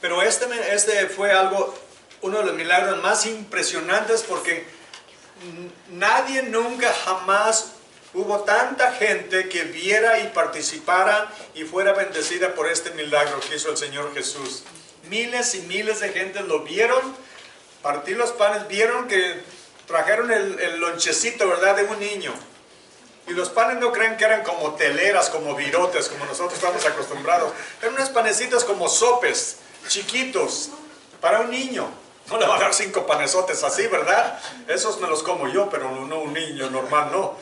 Pero este fue uno de los milagros más impresionantes porque nadie nunca jamás hubo tanta gente que viera y participara y fuera bendecida por este milagro que hizo el Señor Jesús. Miles y miles de gente lo vieron, partir los panes, vieron que trajeron el lonchecito, ¿verdad?, de un niño. Y los panes no creen que eran como teleras, como virotes, como nosotros estamos acostumbrados. Eran unos panecitos como sopes, chiquitos, para un niño. No le van a dar 5 panesotes así, ¿verdad? Esos me los como yo, pero no un niño normal, no.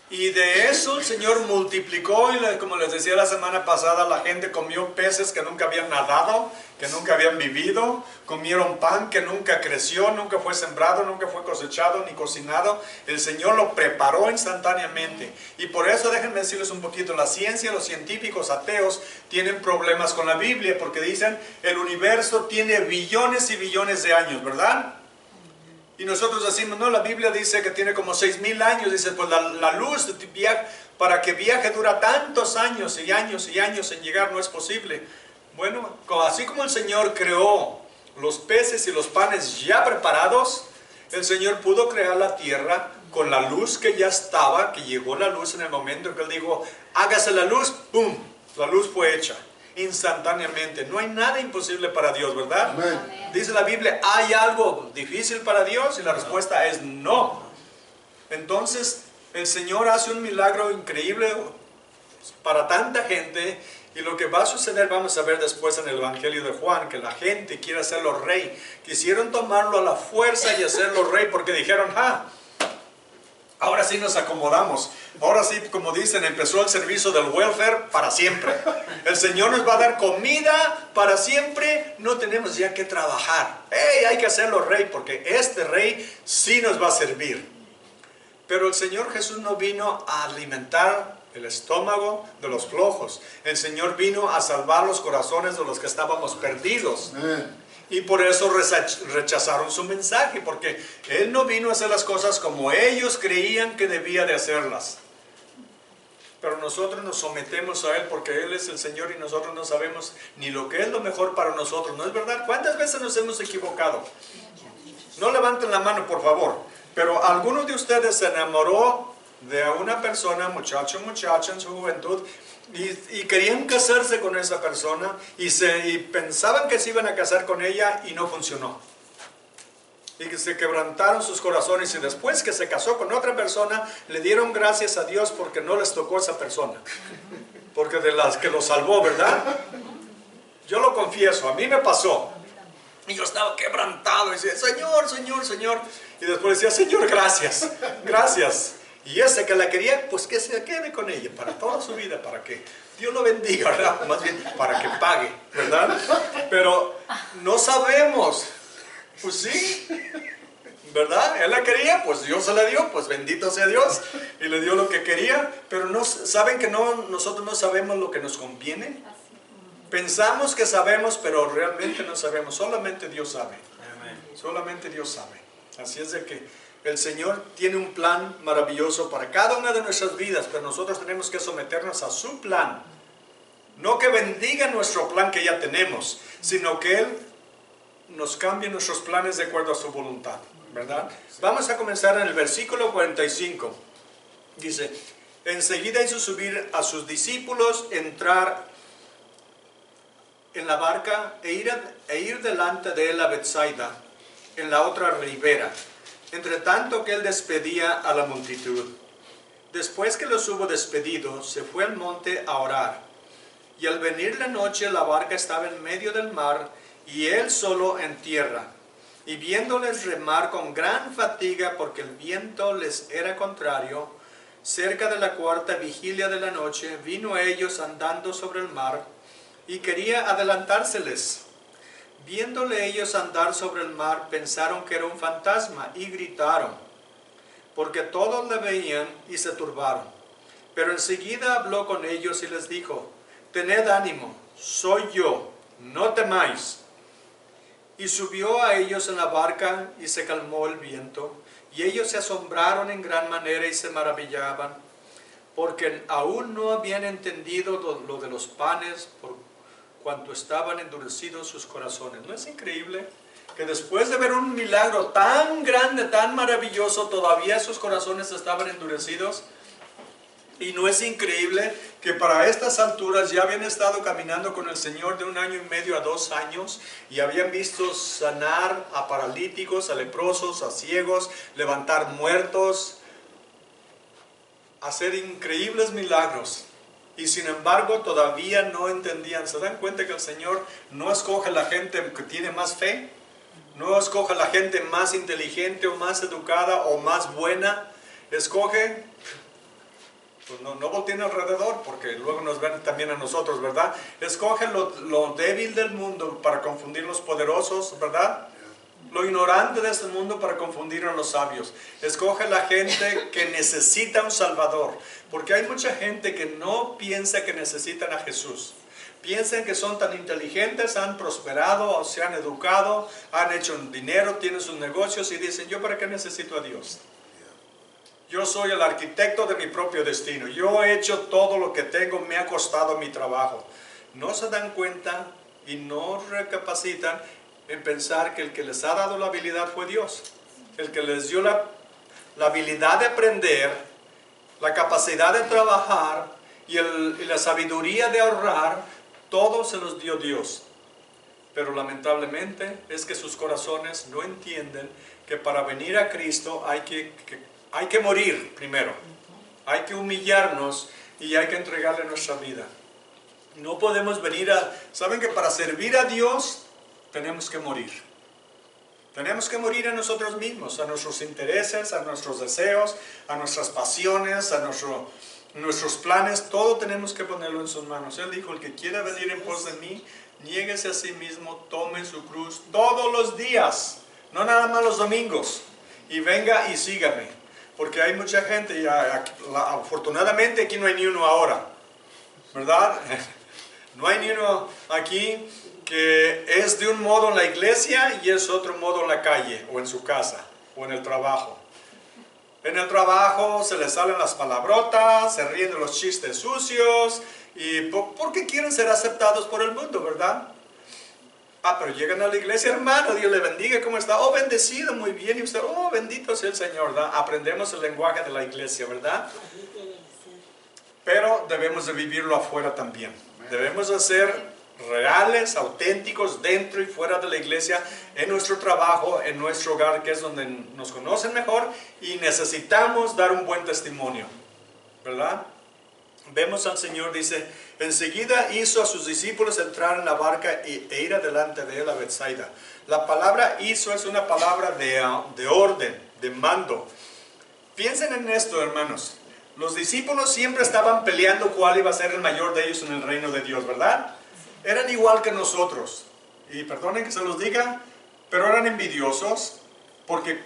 Y de eso el Señor multiplicó, y como les decía la semana pasada, la gente comió peces que nunca habían nadado, que nunca habían vivido, comieron pan que nunca creció, nunca fue sembrado, nunca fue cosechado ni cocinado. El Señor lo preparó instantáneamente. Y por eso déjenme decirles un poquito, la ciencia, los científicos ateos tienen problemas con la Biblia, porque dicen el universo tiene billones y billones de años, ¿verdad? Y nosotros decimos, no, la Biblia dice que tiene como 6,000 años. Dice, pues la luz para que viaje dura tantos años y años y años en llegar, no es posible. Bueno, así como el Señor creó los peces y los panes ya preparados, el Señor pudo crear la tierra con la luz que ya estaba, que llegó la luz en el momento que Él dijo, hágase la luz, ¡pum! La luz fue hecha instantáneamente. No hay nada imposible para Dios, ¿verdad? Amén. Dice la Biblia, ¿hay algo difícil para Dios? Y la respuesta es no. Entonces el Señor hace un milagro increíble para tanta gente, y lo que va a suceder vamos a ver después en el Evangelio de Juan, que la gente quiere hacerlo rey. Quisieron tomarlo a la fuerza y hacerlo rey porque dijeron, ahora sí nos acomodamos. Ahora sí, como dicen, empezó el servicio del welfare para siempre. El Señor nos va a dar comida para siempre. No tenemos ya que trabajar. ¡Hey! Hay que hacerlo rey, porque este rey sí nos va a servir. Pero el Señor Jesús no vino a alimentar el estómago de los flojos. El Señor vino a salvar los corazones de los que estábamos perdidos. Y por eso rechazaron su mensaje, porque Él no vino a hacer las cosas como ellos creían que debía de hacerlas. Pero nosotros nos sometemos a Él porque Él es el Señor y nosotros no sabemos ni lo que es lo mejor para nosotros. ¿No es verdad? ¿Cuántas veces nos hemos equivocado? No levanten la mano, por favor. Pero alguno de ustedes se enamoró de una persona, muchacha en su juventud, y querían casarse con esa persona y pensaban que se iban a casar con ella y no funcionó. Y que se quebrantaron sus corazones, y después que se casó con otra persona le dieron gracias a Dios porque no les tocó esa persona, porque de las que lo salvó, ¿verdad? Yo lo confieso, a mí me pasó. Y yo estaba quebrantado y decía, Señor, Señor, Señor. Y después decía, Señor, gracias, gracias. Y ese que la quería, pues que se quede con ella para toda su vida, para que Dios lo bendiga, ¿verdad? Más bien, para que pague, ¿verdad? Pero no sabemos. Pues sí, ¿verdad? Él la quería, pues Dios se la dio, pues bendito sea Dios. Y le dio lo que quería, pero no, ¿saben que nosotros no sabemos lo que nos conviene? Pensamos que sabemos, pero realmente no sabemos. Solamente Dios sabe. Solamente Dios sabe. Así es de que el Señor tiene un plan maravilloso para cada una de nuestras vidas, pero nosotros tenemos que someternos a su plan. No que bendiga nuestro plan que ya tenemos, sino que Él nos cambie nuestros planes de acuerdo a su voluntad, ¿verdad? Vamos a comenzar en el versículo 45. Dice, enseguida hizo subir a sus discípulos, entrar en la barca e ir delante de él a Betsaida, en la otra ribera, entre tanto que él despedía a la multitud. Después que los hubo despedido, se fue al monte a orar. Y al venir la noche, la barca estaba en medio del mar, y él solo en tierra. Y viéndoles remar con gran fatiga, porque el viento les era contrario, cerca de la cuarta vigilia de la noche, vino a ellos andando sobre el mar, y quería adelantárseles. Viéndole ellos andar sobre el mar, pensaron que era un fantasma, y gritaron, porque todos le veían y se turbaron. Pero enseguida habló con ellos y les dijo, tened ánimo, soy yo, no temáis. Y subió a ellos en la barca y se calmó el viento, y ellos se asombraron en gran manera y se maravillaban, porque aún no habían entendido lo de los panes, por cuanto estaban endurecidos sus corazones. ¿No es increíble que después de ver un milagro tan grande, tan maravilloso, todavía sus corazones estaban endurecidos? Y no es increíble que para estas alturas ya habían estado caminando con el Señor de 1 año y medio a 2 años y habían visto sanar a paralíticos, a leprosos, a ciegos, levantar muertos, hacer increíbles milagros. Y sin embargo todavía no entendían. ¿Se dan cuenta que el Señor no escoge a la gente que tiene más fe? No escoge a la gente más inteligente o más educada o más buena. Escoge... Pues no volteen alrededor, porque luego nos ven también a nosotros, ¿verdad? Escoge lo débil del mundo para confundir los poderosos, ¿verdad? Lo ignorante de este mundo para confundir a los sabios. Escoge la gente que necesita un Salvador, porque hay mucha gente que no piensa que necesitan a Jesús. Piensan que son tan inteligentes, han prosperado, se han educado, han hecho dinero, tienen sus negocios y dicen, ¿yo para qué necesito a Dios? Yo soy el arquitecto de mi propio destino. Yo he hecho todo lo que tengo, me ha costado mi trabajo. No se dan cuenta y no recapacitan en pensar que el que les ha dado la habilidad fue Dios. El que les dio la habilidad de aprender, la capacidad de trabajar y la sabiduría de ahorrar, todo se los dio Dios. Pero lamentablemente es que sus corazones no entienden que para venir a Cristo hay que morir primero, hay que humillarnos y hay que entregarle nuestra vida. No podemos venir ¿saben que para servir a Dios tenemos que morir? Tenemos que morir a nosotros mismos, a nuestros intereses, a nuestros deseos, a nuestras pasiones, a nuestros planes. Todo tenemos que ponerlo en sus manos. Él dijo, el que quiera venir en pos de mí, niéguese a sí mismo, tome su cruz todos los días, no nada más los domingos, y venga y sígame. Porque hay mucha gente, y afortunadamente aquí no hay ni uno ahora, ¿verdad? No hay ni uno aquí que es de un modo en la iglesia y es otro modo en la calle, o en su casa, o en el trabajo. En el trabajo se les salen las palabrotas, se ríen de los chistes sucios, y porque quieren ser aceptados por el mundo, ¿verdad? Pero llegan a la iglesia, hermano, Dios le bendiga, ¿cómo está? Oh, bendecido, muy bien. Y usted, oh, bendito sea el Señor, ¿verdad? Aprendemos el lenguaje de la iglesia, ¿verdad? Pero debemos de vivirlo afuera también. Debemos de ser reales, auténticos, dentro y fuera de la iglesia, en nuestro trabajo, en nuestro hogar, que es donde nos conocen mejor, y necesitamos dar un buen testimonio, ¿verdad? Vemos al Señor, dice, enseguida hizo a sus discípulos entrar en la barca e ir adelante de él a Betsaida. La palabra hizo es una palabra de orden, de mando. Piensen en esto, hermanos. Los discípulos siempre estaban peleando cuál iba a ser el mayor de ellos en el reino de Dios, ¿verdad? Eran igual que nosotros. Y perdonen que se los diga, pero eran envidiosos. Porque,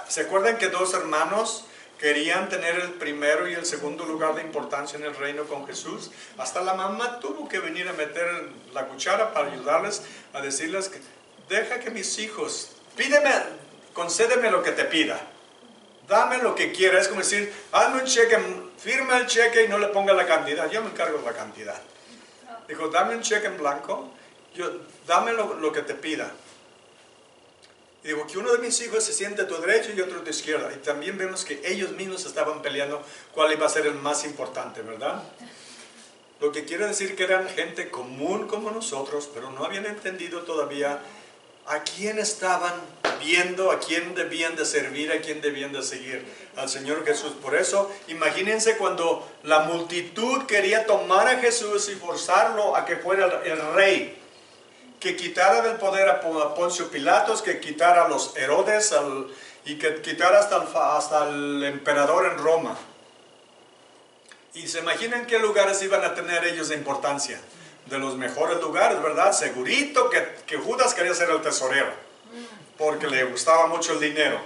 ¿se acuerdan que 2 hermanos querían tener el primero y el segundo lugar de importancia en el reino con Jesús? Hasta la mamá tuvo que venir a meter la cuchara para ayudarles, a decirles que deja que mis hijos, concédeme lo que te pida, dame lo que quiera. Es como decir, hazme un cheque, firma el cheque y no le ponga la cantidad, yo me encargo de la cantidad. Dijo, dame un cheque en blanco, dame lo que te pida. Y digo, que uno de mis hijos se siente a tu derecha y otro a tu izquierda. Y también vemos que ellos mismos estaban peleando cuál iba a ser el más importante, ¿verdad? Lo que quiere decir que eran gente común como nosotros, pero no habían entendido todavía a quién estaban viendo, a quién debían de servir, a quién debían de seguir, al Señor Jesús. Por eso, imagínense cuando la multitud quería tomar a Jesús y forzarlo a que fuera el rey, que quitara del poder a Poncio Pilatos, que quitara a los Herodes y que quitara hasta el emperador en Roma. Y se imaginan qué lugares iban a tener ellos de importancia. De los mejores lugares, ¿verdad? Segurito que Judas quería ser el tesorero, porque le gustaba mucho el dinero.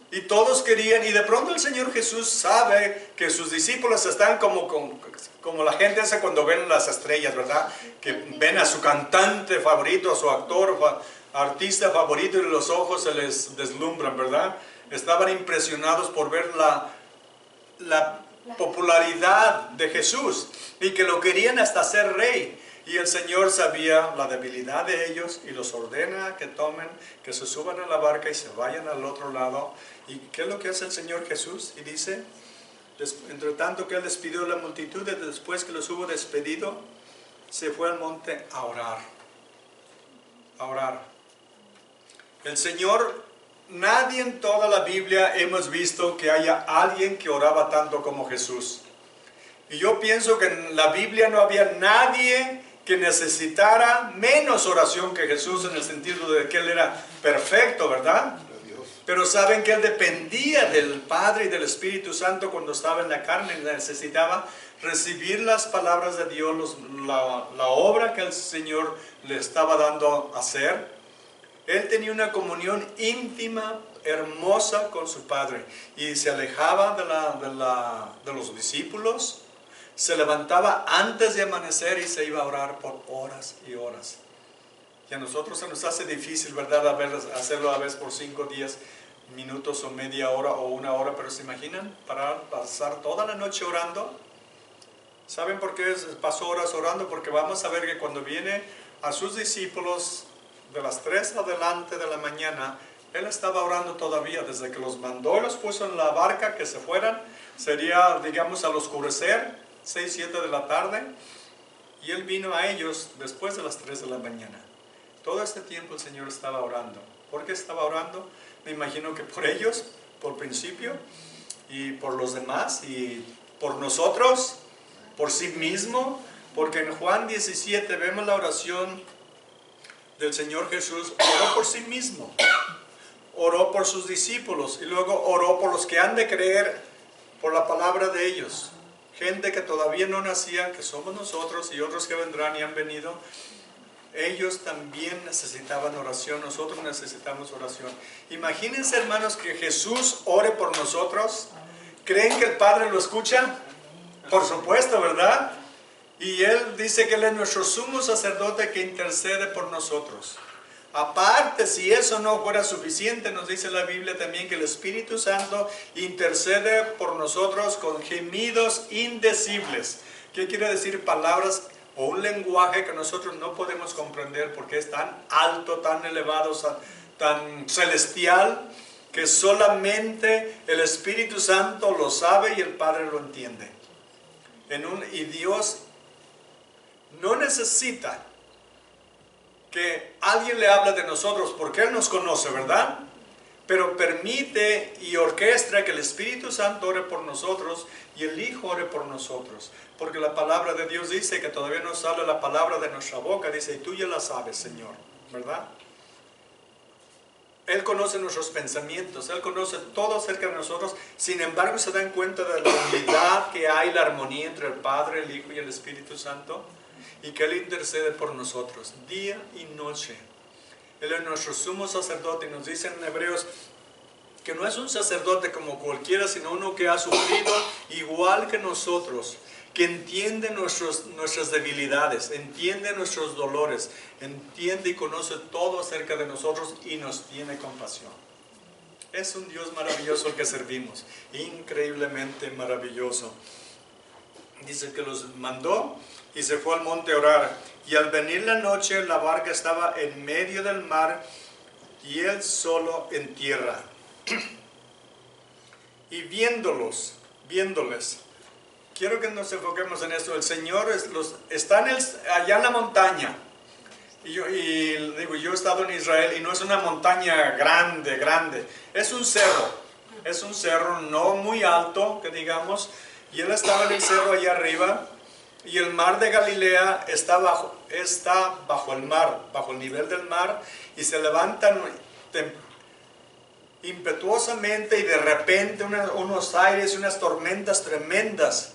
Y todos querían, y de pronto el Señor Jesús sabe que sus discípulos están como la gente hace cuando ven las estrellas, ¿verdad? Que ven a su cantante favorito, a su actor, artista favorito, y los ojos se les deslumbran, ¿verdad? Estaban impresionados por ver la popularidad de Jesús, y que lo querían hasta ser rey. Y el Señor sabía la debilidad de ellos y los ordena que tomen, que se suban a la barca y se vayan al otro lado. ¿Y qué es lo que hace el Señor Jesús? Y dice, entre tanto que Él despidió a la multitud, y después que los hubo despedido, se fue al monte a orar. A orar. El Señor, nadie en toda la Biblia hemos visto que haya alguien que oraba tanto como Jesús. Y yo pienso que en la Biblia no había nadie que necesitara menos oración que Jesús, en el sentido de que Él era perfecto, ¿verdad? Pero saben que Él dependía del Padre y del Espíritu Santo cuando estaba en la carne, necesitaba recibir las palabras de Dios, la obra que el Señor le estaba dando a hacer. Él tenía una comunión íntima, hermosa con su Padre, y se alejaba de los discípulos, se levantaba antes de amanecer y se iba a orar por horas y horas. Y a nosotros se nos hace difícil, ¿verdad?, hacerlo a veces por 5, 10 minutos o media hora o una hora, pero ¿se imaginan pasar toda la noche orando? ¿Saben por qué pasó horas orando? Porque vamos a ver que cuando viene a sus discípulos de las 3 adelante de la mañana, Él estaba orando todavía, desde que los mandó y los puso en la barca que se fueran. Sería, digamos, al oscurecer, 6, 7 de la tarde, y Él vino a ellos después de las 3 de la mañana. Todo este tiempo el Señor estaba orando. ¿Por qué estaba orando? Me imagino que por ellos, por principio, y por los demás, y por nosotros, por sí mismo, porque en Juan 17 vemos la oración del Señor Jesús. Oró por sí mismo, oró por sus discípulos, y luego oró por los que han de creer por la palabra de ellos. Gente que todavía no nacía, que somos nosotros, y otros que vendrán y han venido. Ellos también necesitaban oración, nosotros necesitamos oración. Imagínense, hermanos, que Jesús ore por nosotros. ¿Creen que el Padre lo escucha? Por supuesto, ¿verdad? Y Él dice que Él es nuestro sumo sacerdote que intercede por nosotros. Aparte, si eso no fuera suficiente, nos dice la Biblia también que el Espíritu Santo intercede por nosotros con gemidos indecibles. ¿Qué quiere decir? Palabras o un lenguaje que nosotros no podemos comprender porque es tan alto, tan elevado, tan celestial, que solamente el Espíritu Santo lo sabe y el Padre lo entiende. Y Dios no necesita que alguien le hable de nosotros porque Él nos conoce, ¿verdad? Pero permite y orquestra que el Espíritu Santo ore por nosotros y el Hijo ore por nosotros. Porque la palabra de Dios dice que todavía no sale la palabra de nuestra boca. Dice, y tú ya la sabes, Señor, ¿verdad? Él conoce nuestros pensamientos, Él conoce todo acerca de nosotros. Sin embargo, se dan cuenta de la unidad que hay, la armonía entre el Padre, el Hijo y el Espíritu Santo. Y que Él intercede por nosotros, día y noche. Él es nuestro sumo sacerdote, y nos dice en Hebreos que no es un sacerdote como cualquiera, sino uno que ha sufrido igual que nosotros, que entiende nuestras debilidades, entiende nuestros dolores, entiende y conoce todo acerca de nosotros y nos tiene compasión. Es un Dios maravilloso el que servimos, increíblemente maravilloso. Dice que los mandó y se fue al monte a orar. Y al venir la noche, la barca estaba en medio del mar y Él solo en tierra. Y viéndoles, quiero que nos enfoquemos en esto. El Señor está allá en la montaña. Yo he estado en Israel y no es una montaña grande. Es un cerro no muy alto, que digamos. Y Él estaba en el cerro allá arriba. Y el mar de Galilea está bajo el mar, bajo el nivel del mar, y se levantan impetuosamente y de repente unos aires y unas tormentas tremendas,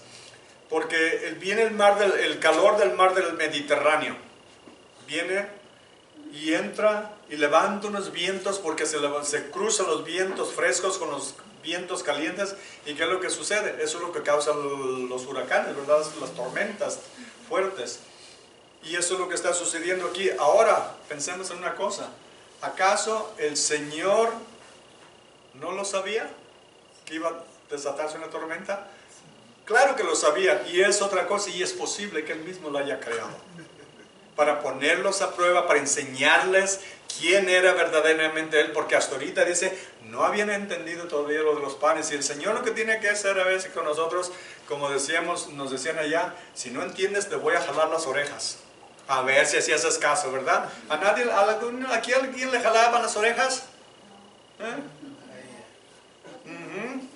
porque viene el calor del mar del Mediterráneo. Viene y entra y levanta unos vientos, porque se cruzan los vientos frescos con los vientos calientes. ¿Y qué es lo que sucede? Eso es lo que causa los huracanes, ¿verdad? Las tormentas fuertes. Y eso es lo que está sucediendo aquí. Ahora, pensemos en una cosa. ¿Acaso el Señor no lo sabía que iba a desatarse una tormenta? Claro que lo sabía, y es otra cosa, y es posible que Él mismo lo haya creado. para ponerlos a prueba, para enseñarles quién era verdaderamente Él, porque hasta ahorita dice, no habían entendido todavía lo de los panes, y el Señor lo que tiene que hacer a veces con nosotros, como decíamos, nos decían allá, si no entiendes te voy a jalar las orejas, a ver si así haces caso, ¿verdad? ¿Aquí a alguien le jalaban las orejas?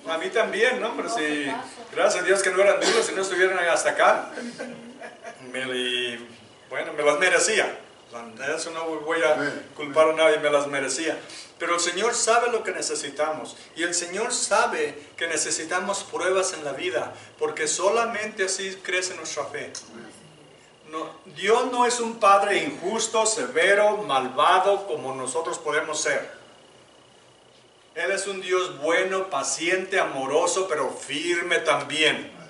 A mí también, ¿no? Pero si, gracias a Dios que no eran duros, si no estuvieran hasta acá, bueno, me las merecía. Eso no voy a culpar a nadie, me las merecía. Pero el Señor sabe lo que necesitamos. Y el Señor sabe que necesitamos pruebas en la vida, porque solamente así crece nuestra fe. No, Dios no es un Padre injusto, severo, malvado, como nosotros podemos ser. Él es un Dios bueno, paciente, amoroso, pero firme también.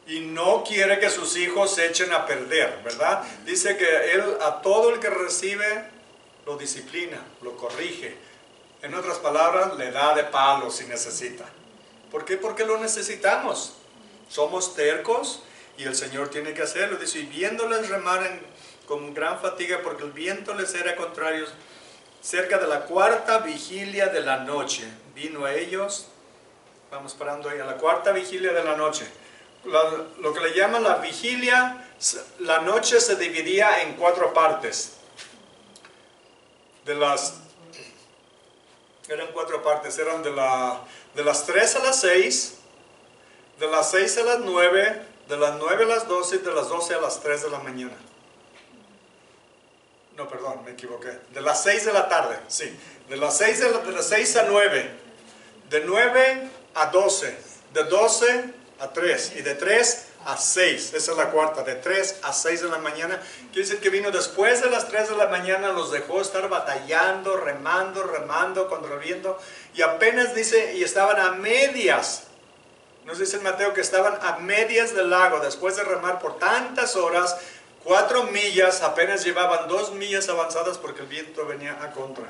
Y no quiere que sus hijos se echen a perder, ¿verdad? Dice que Él a todo el que recibe lo disciplina, lo corrige. En otras palabras, le da de palo si necesita. ¿Por qué? Porque lo necesitamos. Somos tercos y el Señor tiene que hacerlo. Dice, y viéndoles remar con gran fatiga, porque el viento les era contrario, cerca de la cuarta vigilia de la noche, vino a ellos, vamos parando ahí, a la cuarta vigilia de la noche. Lo que le llaman la vigilia, la noche se dividía en 4 partes. Eran 4 partes, eran de las 3 a las 6, de las 6 a las 9, de las 9 a las 12 y de las 12 a las 3 de la mañana. No, perdón, me equivoqué. De las 6 de la tarde, sí. De las 6 a 9, de 9 a 12, de 12 a 3 y de 3 a 6, esa es la cuarta, de 3 a 6 de la mañana. Quiere decir que vino después de las 3 de la mañana, los dejó estar batallando, remando contra el viento, y apenas dice, y estaban a medias. Nos dice el Mateo que estaban a medias del lago, después de remar por tantas horas, 4 millas, apenas llevaban 2 millas avanzadas porque el viento venía a contra.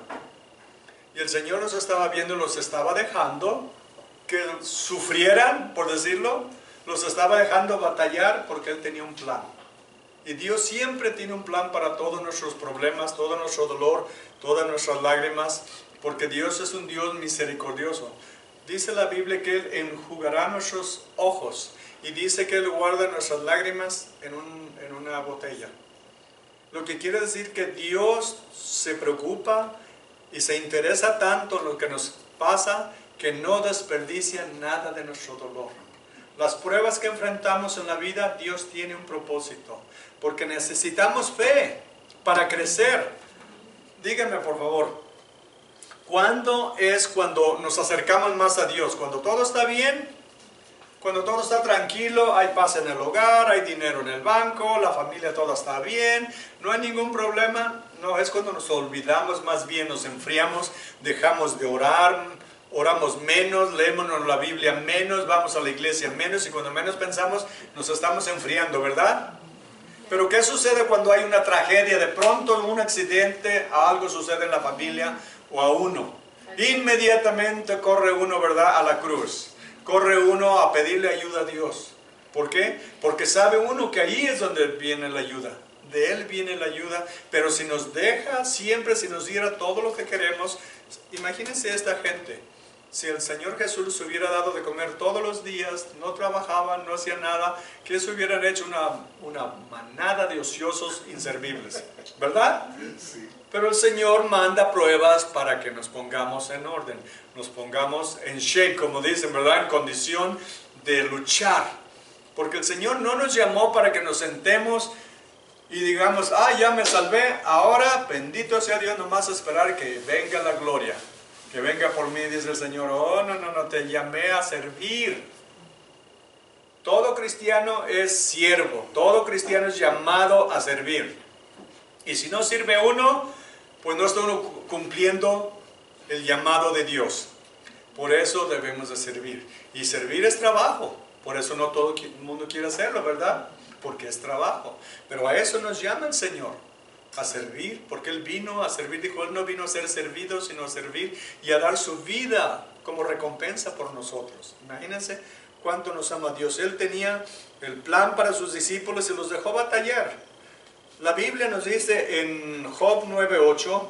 Y el Señor los estaba viendo, los estaba dejando que sufrieran, por decirlo, los estaba dejando batallar porque Él tenía un plan. Y Dios siempre tiene un plan para todos nuestros problemas, todo nuestro dolor, todas nuestras lágrimas, porque Dios es un Dios misericordioso. Dice la Biblia que Él enjugará nuestros ojos y dice que Él guarda nuestras lágrimas en una botella. Lo que quiere decir que Dios se preocupa y se interesa tanto en lo que nos pasa que no desperdicia nada de nuestro dolor. Las pruebas que enfrentamos en la vida, Dios tiene un propósito, porque necesitamos fe para crecer. Díganme por favor, ¿cuándo es cuando nos acercamos más a Dios? ¿Cuando todo está bien? Cuando todo está tranquilo, hay paz en el hogar, hay dinero en el banco, la familia toda está bien, no hay ningún problema. No, es cuando nos olvidamos más bien, nos enfriamos, dejamos de orar, oramos menos, leemos la Biblia menos, vamos a la iglesia menos, y cuando menos pensamos nos estamos enfriando, ¿verdad? Pero ¿qué sucede cuando hay una tragedia? De pronto, un accidente, algo sucede en la familia o a uno. Inmediatamente corre uno, ¿verdad?, a la cruz. Corre uno a pedirle ayuda a Dios. ¿Por qué? Porque sabe uno que ahí es donde viene la ayuda. De Él viene la ayuda, pero si nos deja siempre, si nos diera todo lo que queremos, imagínense esta gente. Si el Señor Jesús se hubiera dado de comer todos los días, no trabajaban, no hacían nada, que se hubieran hecho una manada de ociosos inservibles, ¿verdad? Sí. Pero el Señor manda pruebas para que nos pongamos en orden, nos pongamos en shape, como dicen, ¿verdad? En condición de luchar. Porque el Señor no nos llamó para que nos sentemos y digamos, ya me salvé, ahora bendito sea Dios, nomás esperar que venga la gloria. Que venga por mí, dice el Señor. Oh, no, te llamé a servir. Todo cristiano es siervo, todo cristiano es llamado a servir. Y si no sirve uno, pues no está uno cumpliendo el llamado de Dios. Por eso debemos de servir. Y servir es trabajo. Por eso no todo el mundo quiere hacerlo, ¿verdad? Porque es trabajo. Pero a eso nos llama el Señor. A servir, porque Él vino a servir. Dijo, Él no vino a ser servido, sino a servir y a dar su vida como recompensa por nosotros. Imagínense cuánto nos ama Dios. Él tenía el plan para sus discípulos y los dejó batallar. La Biblia nos dice en Job 9:8,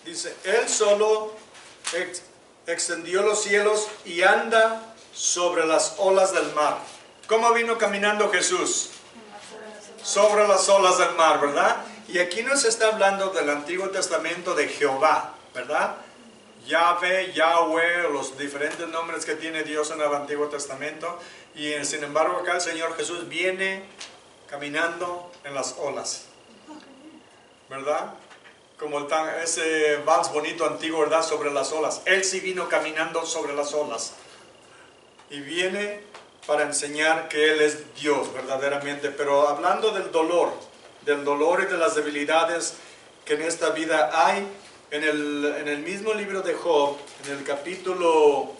dice, Él solo extendió los cielos y anda sobre las olas del mar. ¿Cómo vino caminando Jesús? Sobre las olas del mar, ¿verdad? Y aquí nos está hablando del Antiguo Testamento de Jehová, ¿verdad? Yahvé, Yahweh, los diferentes nombres que tiene Dios en el Antiguo Testamento. Y sin embargo acá el Señor Jesús viene caminando en las olas, ¿verdad? Como ese vals bonito antiguo, ¿verdad? Sobre las olas. Él sí vino caminando sobre las olas. Y viene para enseñar que Él es Dios verdaderamente. Pero hablando del dolor y de las debilidades que en esta vida hay, en el mismo libro de Job, en el capítulo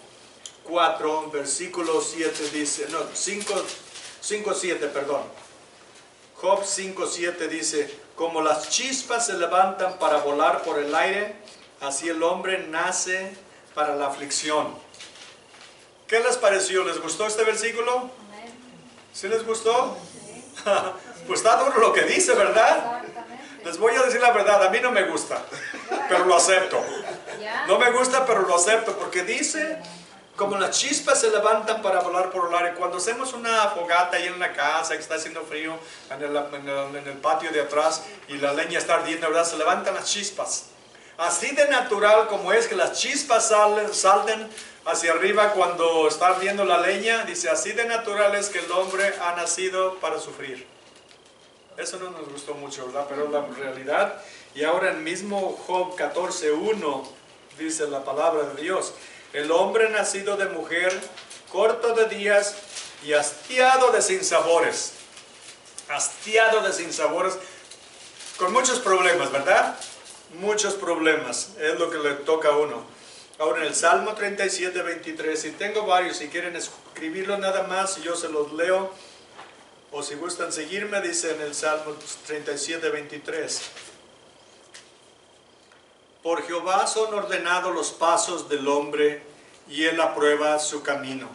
4, versículo 7 dice, no, 5:7, perdón. Job 5:7 dice, como las chispas se levantan para volar por el aire, así el hombre nace para la aflicción. ¿Qué les pareció? ¿Les gustó este versículo? ¿Sí les gustó? Pues está duro lo que dice, ¿verdad? Les voy a decir la verdad, a mí no me gusta, pero lo acepto. No me gusta, pero lo acepto, porque dice, como las chispas se levantan para volar por el aire. Cuando hacemos una fogata ahí en la casa, que está haciendo frío, en el patio de atrás, y la leña está ardiendo, ¿verdad? Se levantan las chispas. Así de natural como es que las chispas salten hacia arriba cuando está ardiendo la leña, dice, así de natural es que el hombre ha nacido para sufrir. Eso no nos gustó mucho, ¿verdad? Pero es la realidad. Y ahora en mismo Job 14:1 dice la palabra de Dios, el hombre nacido de mujer, corto de días y hastiado de sinsabores. Hastiado de sinsabores, con muchos problemas, ¿verdad? Muchos problemas, es lo que le toca a uno. Ahora en el Salmo 37:23, y tengo varios, si quieren escribirlo nada más, yo se los leo, o si gustan seguirme, dice en el Salmo 37:23. Por Jehová son ordenados los pasos del hombre, y él aprueba su camino.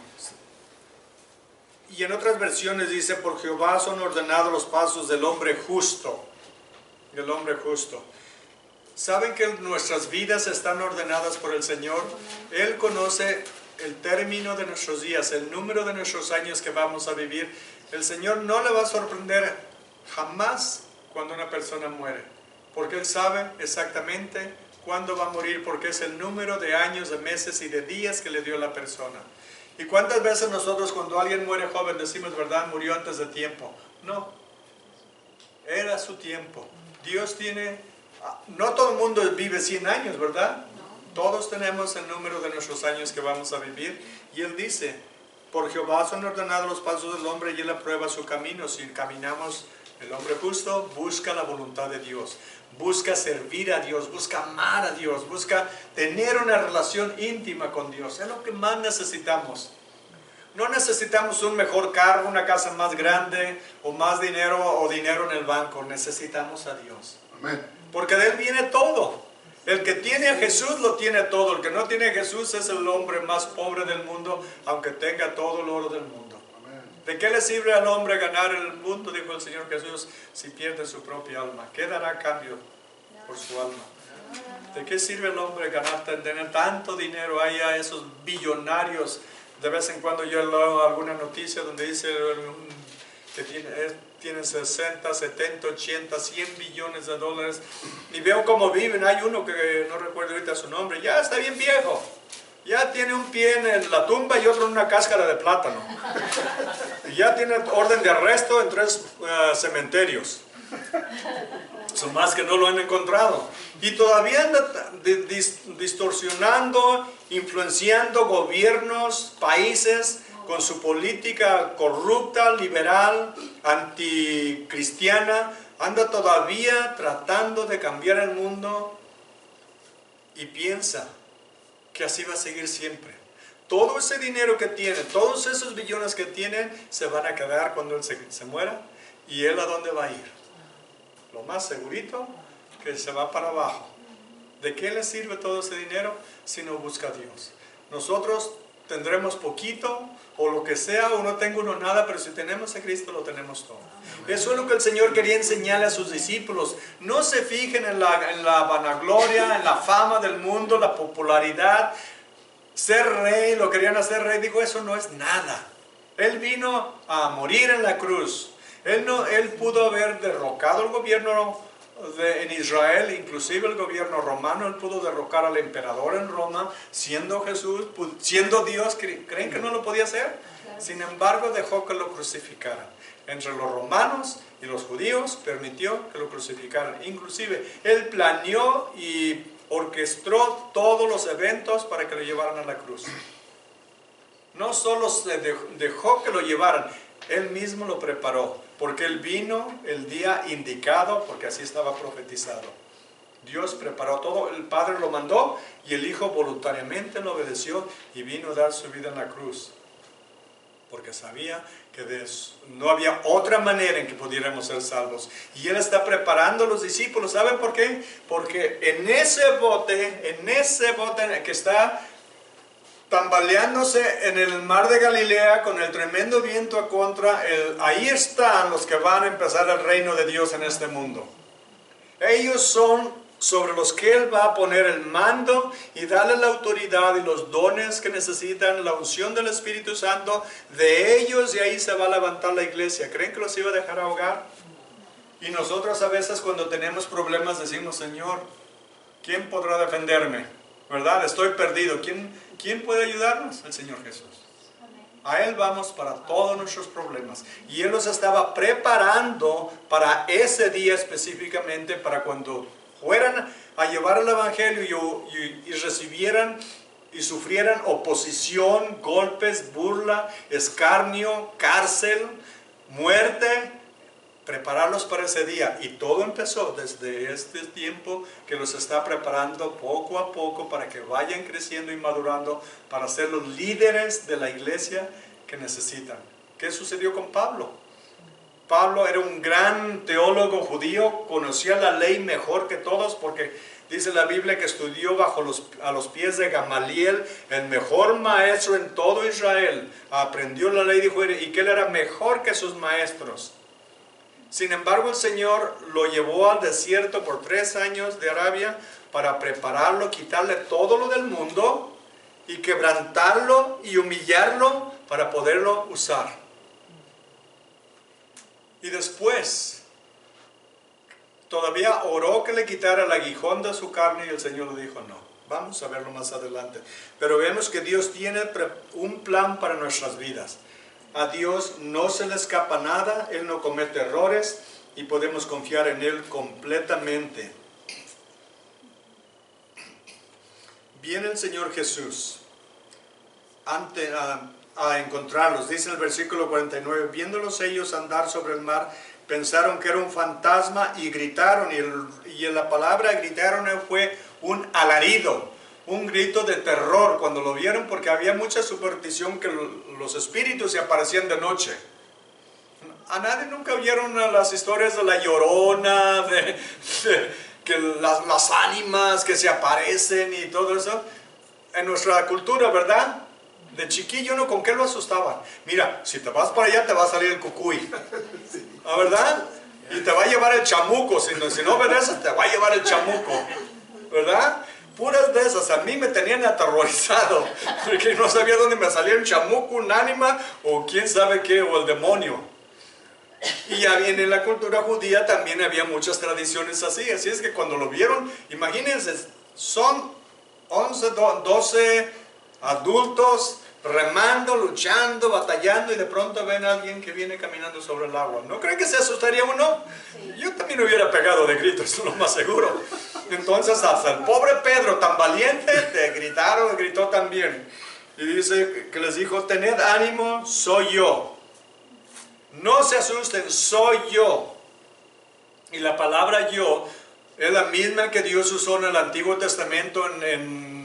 Y en otras versiones dice, por Jehová son ordenados los pasos del hombre justo. Del hombre justo. ¿Saben que nuestras vidas están ordenadas por el Señor? Él conoce el término de nuestros días, el número de nuestros años que vamos a vivir. El Señor no le va a sorprender jamás cuando una persona muere, porque Él sabe exactamente cuándo va a morir, porque es el número de años, de meses y de días que le dio la persona. ¿Y cuántas veces nosotros cuando alguien muere joven decimos, verdad, murió antes de tiempo? No, era su tiempo. Dios tiene, no todo el mundo vive 100 años, ¿verdad? Todos tenemos el número de nuestros años que vamos a vivir. Y Él dice, por Jehová son ordenados los pasos del hombre y Él aprueba su camino. Si caminamos, el hombre justo busca la voluntad de Dios, busca servir a Dios, busca amar a Dios, busca tener una relación íntima con Dios. Es lo que más necesitamos. No necesitamos un mejor carro, una casa más grande, o más dinero, o dinero en el banco. Necesitamos a Dios. Amén. Porque de Él viene todo. El que tiene a Jesús lo tiene todo. El que no tiene a Jesús es el hombre más pobre del mundo, aunque tenga todo el oro del mundo. Amén. ¿De qué le sirve al hombre ganar el mundo, dijo el Señor Jesús, si pierde su propia alma? ¿Qué dará a cambio por su alma? ¿De qué sirve el hombre tener tanto dinero? Hay a esos billonarios. De vez en cuando yo leo alguna noticia donde dice que tienen 60, 70, 80, 100 billones de dólares. Y veo cómo viven. Hay uno que no recuerdo ahorita su nombre. Ya está bien viejo. Ya tiene un pie en la tumba y otro en una cáscara de plátano. Y ya tiene orden de arresto en 3 cementerios. Son más que no lo han encontrado. Y todavía anda distorsionando, influenciando gobiernos, países, con su política corrupta, liberal, anticristiana. Anda todavía tratando de cambiar el mundo y piensa que así va a seguir siempre. Todo ese dinero que tiene, todos esos billones que tienen, se van a quedar cuando él se muera. ¿Y él a dónde va a ir? Lo más segurito, que se va para abajo. ¿De qué le sirve todo ese dinero si no busca a Dios? Nosotros tendremos poquito o lo que sea, o no tengo uno nada, pero si tenemos a Cristo lo tenemos todo. Eso es lo que el Señor quería enseñarle a sus discípulos. No se fijen en la vanagloria, en la fama del mundo, la popularidad. Ser rey, lo querían hacer rey, dijo, eso no es nada. Él vino a morir en la cruz. Él pudo haber derrocado el gobierno en Israel, inclusive el gobierno romano. Él pudo derrocar al emperador en Roma, siendo Jesús, siendo Dios. ¿Creen que no lo podía hacer? Sin embargo, dejó que lo crucificaran. Entre los romanos y los judíos permitió que lo crucificaran. Inclusive, Él planeó y orquestó todos los eventos para que lo llevaran a la cruz. No solo dejó que lo llevaran, Él mismo lo preparó, porque Él vino el día indicado, porque así estaba profetizado. Dios preparó todo, el Padre lo mandó y el Hijo voluntariamente lo obedeció y vino a dar su vida en la cruz. Porque sabía que no había otra manera en que pudiéramos ser salvos. Y Él está preparando a los discípulos. ¿Saben por qué? Porque en ese bote que está tambaleándose en el mar de Galilea con el tremendo viento a contra, ahí están los que van a empezar el reino de Dios en este mundo. Ellos son sobre los que Él va a poner el mando y darle la autoridad y los dones que necesitan, la unción del Espíritu Santo de ellos, y ahí se va a levantar la iglesia. ¿Creen que los iba a dejar ahogar? Y nosotros a veces cuando tenemos problemas decimos, Señor, ¿quién podrá defenderme? ¿Verdad? Estoy perdido. ¿Quién puede ayudarnos? El Señor Jesús. A Él vamos para todos nuestros problemas. Y Él los estaba preparando para ese día específicamente, para cuando fueran a llevar el Evangelio y recibieran y sufrieran oposición, golpes, burla, escarnio, cárcel, muerte. Prepararlos para ese día. Y todo empezó desde este tiempo que los está preparando poco a poco para que vayan creciendo y madurando para ser los líderes de la iglesia que necesitan. ¿Qué sucedió con Pablo? Pablo era un gran teólogo judío, conocía la ley mejor que todos porque dice la Biblia que estudió a los pies de Gamaliel, el mejor maestro en todo Israel. Aprendió la ley, dijo, y que él era mejor que sus maestros. Sin embargo, el Señor lo llevó al desierto por 3 años de Arabia para prepararlo, quitarle todo lo del mundo y quebrantarlo y humillarlo para poderlo usar. Y después, todavía oró que le quitara el aguijón de su carne y el Señor le dijo no. Vamos a verlo más adelante. Pero vemos que Dios tiene un plan para nuestras vidas. A Dios no se le escapa nada, Él no comete errores y podemos confiar en Él completamente. Viene el Señor Jesús a encontrarlos. Dice el versículo 49, viéndolos ellos andar sobre el mar, pensaron que era un fantasma y gritaron, y en la palabra gritaron fue un alarido. Un grito de terror cuando lo vieron, porque había mucha superstición que los espíritus se aparecían de noche. A nadie nunca vieron las historias de la Llorona, que las ánimas que se aparecen y todo eso. En nuestra cultura, ¿verdad? De chiquillo, ¿no? ¿Con qué lo asustaban? Mira, si te vas para allá te va a salir el cucuy. ¿Ah, verdad? Y te va a llevar el chamuco. Si no obedeces, te va a llevar el chamuco. ¿Verdad? Puras de esas, a mí me tenían aterrorizado, porque no sabía dónde me salía un chamuco, un ánima, o quién sabe qué, o el demonio. Y en la cultura judía también había muchas tradiciones así es que cuando lo vieron, imagínense, son 11, 12 adultos remando, luchando, batallando, y de pronto ven a alguien que viene caminando sobre el agua. ¿No creen que se asustaría uno? Yo también hubiera pegado de gritos, eso es lo más seguro. Entonces hasta el pobre Pedro, tan valiente, gritó también. Y dice que les dijo, tened ánimo, soy yo. No se asusten, soy yo. Y la palabra yo es la misma que Dios usó en el Antiguo Testamento en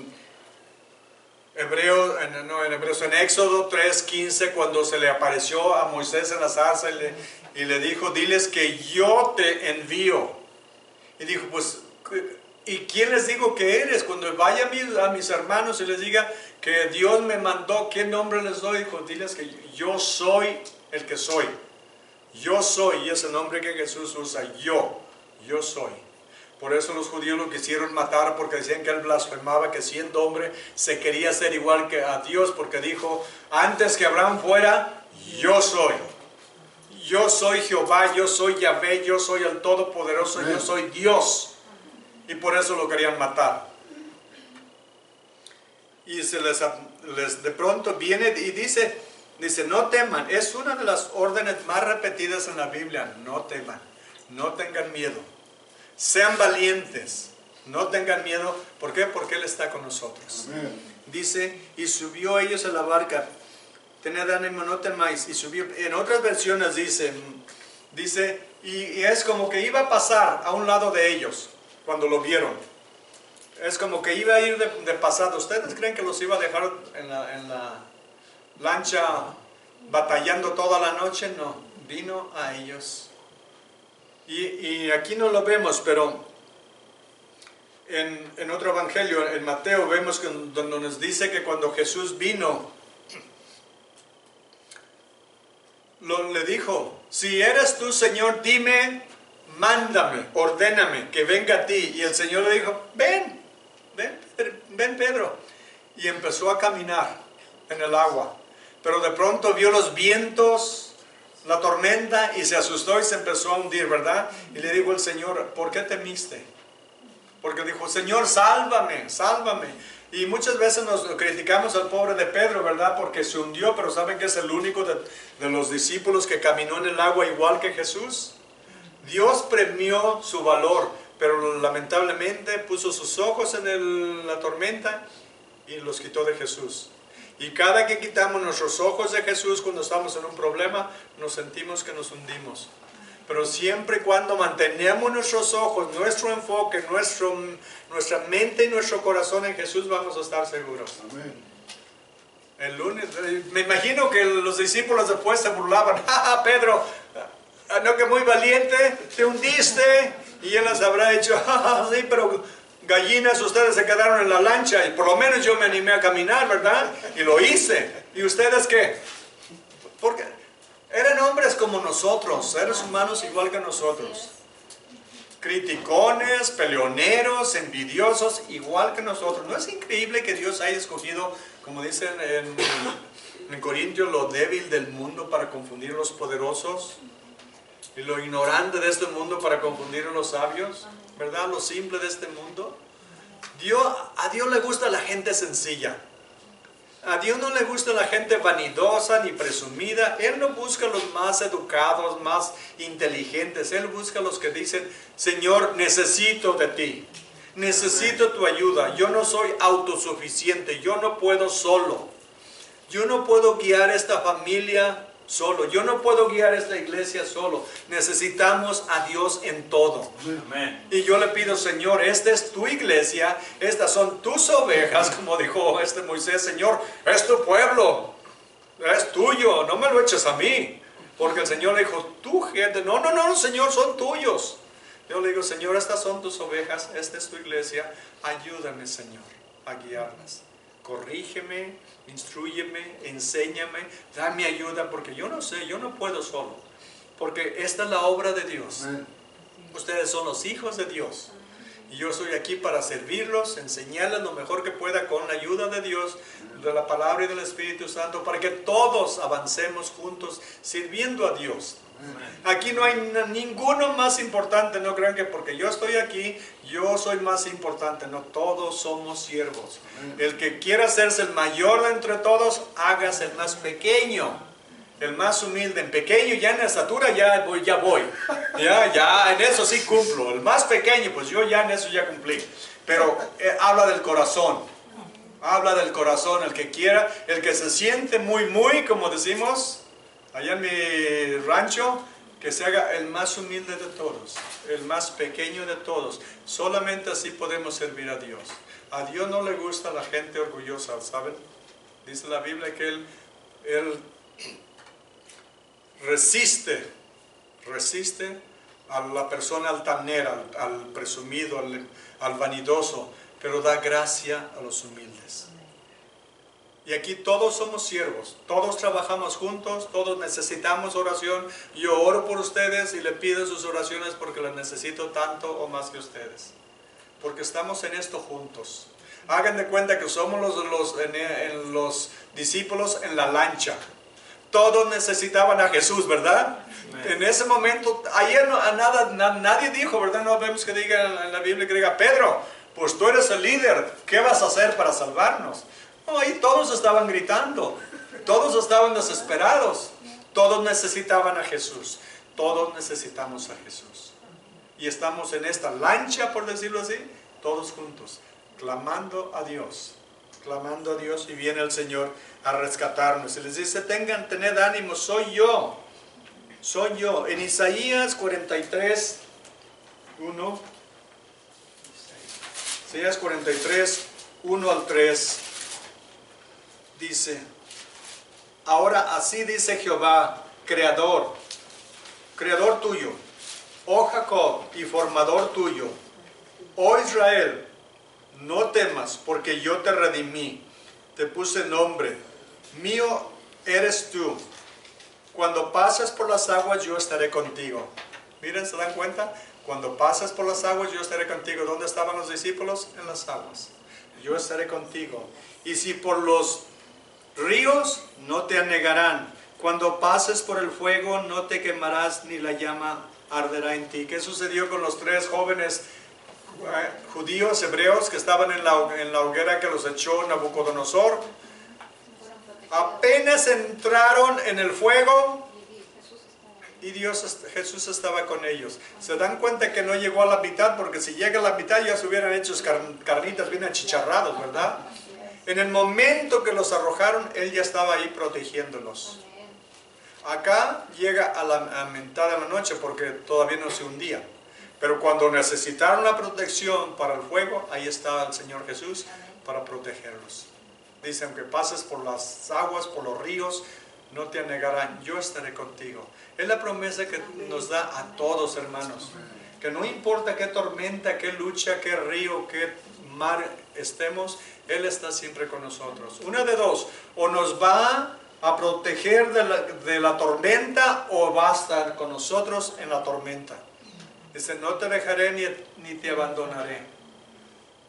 Éxodo 3:15, cuando se le apareció a Moisés en la zarza y le dijo, diles que yo te envío. Y dijo, pues, ¿y quién les digo que eres? Cuando vaya a mis hermanos y les diga que Dios me mandó, ¿qué nombre les doy? Dijo, diles que yo soy el que soy. Yo soy, y es el nombre que Jesús usa, yo soy. Por eso los judíos lo quisieron matar, porque decían que él blasfemaba, que siendo hombre se quería ser igual que a Dios, porque dijo, antes que Abraham fuera, yo soy. Yo soy Jehová, yo soy Yahvé, yo soy el Todopoderoso, yo soy Dios. Y por eso lo querían matar. Y de pronto viene y dice, no teman. Es una de las órdenes más repetidas en la Biblia. No teman, no tengan miedo. Sean valientes, no tengan miedo. ¿Por qué? Porque Él está con nosotros. Amén. Dice, y subió ellos a la barca. Tened ánimo, no temáis. Y subió. En otras versiones dice, y es como que iba a pasar a un lado de ellos cuando lo vieron. Es como que iba a ir de pasado. ¿Ustedes creen que los iba a dejar en la lancha batallando toda la noche? No, vino a ellos. Y aquí no lo vemos, pero en otro evangelio, en Mateo, vemos donde nos dice que cuando Jesús vino, le dijo, si eres tú, Señor, dime, mándame, ordéname, que venga a ti. Y el Señor le dijo, ven Pedro. Y empezó a caminar en el agua. Pero de pronto vio los vientos, la tormenta, y se asustó y se empezó a hundir, ¿verdad? Y le dijo el Señor, ¿por qué temiste? Porque dijo, Señor, sálvame, sálvame. Y muchas veces nos criticamos al pobre de Pedro, ¿verdad? Porque se hundió, pero ¿saben que es el único de los discípulos que caminó en el agua igual que Jesús? Dios premió su valor, pero lamentablemente puso sus ojos en la tormenta y los quitó de Jesús. Y cada que quitamos nuestros ojos de Jesús cuando estamos en un problema, nos sentimos que nos hundimos. Pero siempre y cuando mantenemos nuestros ojos, nuestro enfoque, nuestra mente y nuestro corazón en Jesús, vamos a estar seguros. Amén. El lunes, me imagino que los discípulos después se burlaban. ¡Ja, Pedro! No, que muy valiente, te hundiste. Y él les habrá dicho, sí, pero gallinas, ustedes se quedaron en la lancha y por lo menos yo me animé a caminar, ¿verdad? Y lo hice. ¿Y ustedes qué? Porque eran hombres como nosotros, seres humanos igual que nosotros. Criticones, peleoneros, envidiosos, igual que nosotros. ¿No es increíble que Dios haya escogido, como dicen en Corintios, lo débil del mundo para confundir a los poderosos? Y lo ignorante de este mundo para confundir a los sabios, ¿verdad? Lo simple de este mundo. A Dios le gusta la gente sencilla. A Dios no le gusta la gente vanidosa ni presumida. Él no busca los más educados, más inteligentes. Él busca los que dicen, Señor, necesito de ti. Necesito tu ayuda. Yo no soy autosuficiente. Yo no puedo solo. Yo no puedo guiar esta familia solo. Yo no puedo guiar esta iglesia solo. Necesitamos a Dios en todo. Amén. Y yo le pido, Señor, esta es tu iglesia, estas son tus ovejas, como dijo Moisés, Señor, es tu pueblo, es tuyo, no me lo eches a mí. Porque el Señor le dijo, tu gente, no, Señor, son tuyos. Yo le digo, Señor, estas son tus ovejas, esta es tu iglesia, ayúdame, Señor, a guiarlas. Corrígeme, instrúyeme, enséñame, dame ayuda, porque yo no sé, yo no puedo solo. Porque esta es la obra de Dios. Amén. Ustedes son los hijos de Dios. Y yo soy aquí para servirlos, enseñarles lo mejor que pueda con la ayuda de Dios, de la palabra y del Espíritu Santo, para que todos avancemos juntos sirviendo a Dios. Aquí no hay ninguno más importante, no crean que porque yo estoy aquí, yo soy más importante. No, todos somos siervos. El que quiera hacerse el mayor de entre todos, hágase el más pequeño, el más humilde. En pequeño, ya en la estatura ya voy. Ya, en eso sí cumplo. El más pequeño, pues yo ya en eso ya cumplí. Pero habla del corazón. Habla del corazón, el que quiera, el que se siente muy, como decimos allá en mi rancho, que se haga el más humilde de todos, el más pequeño de todos. Solamente así podemos servir a Dios. A Dios no le gusta la gente orgullosa, ¿saben? Dice la Biblia que Él resiste a la persona altanera, al presumido, al vanidoso, pero da gracia a los humildes. Y aquí todos somos siervos, todos trabajamos juntos, todos necesitamos oración. Yo oro por ustedes y le pido sus oraciones porque las necesito tanto o más que ustedes. Porque estamos en esto juntos. Hagan de cuenta que somos los discípulos en la lancha. Todos necesitaban a Jesús, ¿verdad? En ese momento, ayer nadie dijo, ¿verdad? No vemos que diga en la Biblia que diga, Pedro, pues tú eres el líder, ¿qué vas a hacer para salvarnos? No, ahí todos estaban gritando, todos estaban desesperados, todos necesitaban a Jesús, todos necesitamos a Jesús. Y estamos en esta lancha, por decirlo así, todos juntos, clamando a Dios y viene el Señor a rescatarnos. Y les dice, tened ánimo, soy yo. En Isaías 43, 1, Isaías 43, 1 al 3, dice, ahora así dice Jehová, creador tuyo, oh Jacob, y formador tuyo, oh Israel, no temas, porque yo te redimí, te puse nombre, mío eres tú. Cuando pases por las aguas, yo estaré contigo. Miren, ¿se dan cuenta? Cuando pases por las aguas, yo estaré contigo. ¿Dónde estaban los discípulos? En las aguas. Yo estaré contigo. Y si por los ríos, no te anegarán. Cuando pases por el fuego, no te quemarás, ni la llama arderá en ti. ¿Qué sucedió con los tres jóvenes judíos, hebreos, que estaban en la hoguera que los echó Nabucodonosor? Apenas entraron en el fuego y Jesús estaba con ellos. Se dan cuenta que no llegó a la mitad, porque si llega a la mitad ya se hubieran hecho carnitas bien achicharrados, ¿verdad? En el momento que los arrojaron, Él ya estaba ahí protegiéndolos. Acá llega a mitad de la noche porque todavía no se hundía. Pero cuando necesitaron la protección para el fuego, ahí estaba el Señor Jesús para protegerlos. Dice, aunque pases por las aguas, por los ríos, no te anegarán, yo estaré contigo. Es la promesa que nos da a todos, hermanos. Que no importa qué tormenta, qué lucha, qué río, qué mar estemos, Él está siempre con nosotros. Una de dos, o nos va a proteger de la tormenta, o va a estar con nosotros en la tormenta. Dice, no te dejaré ni te abandonaré.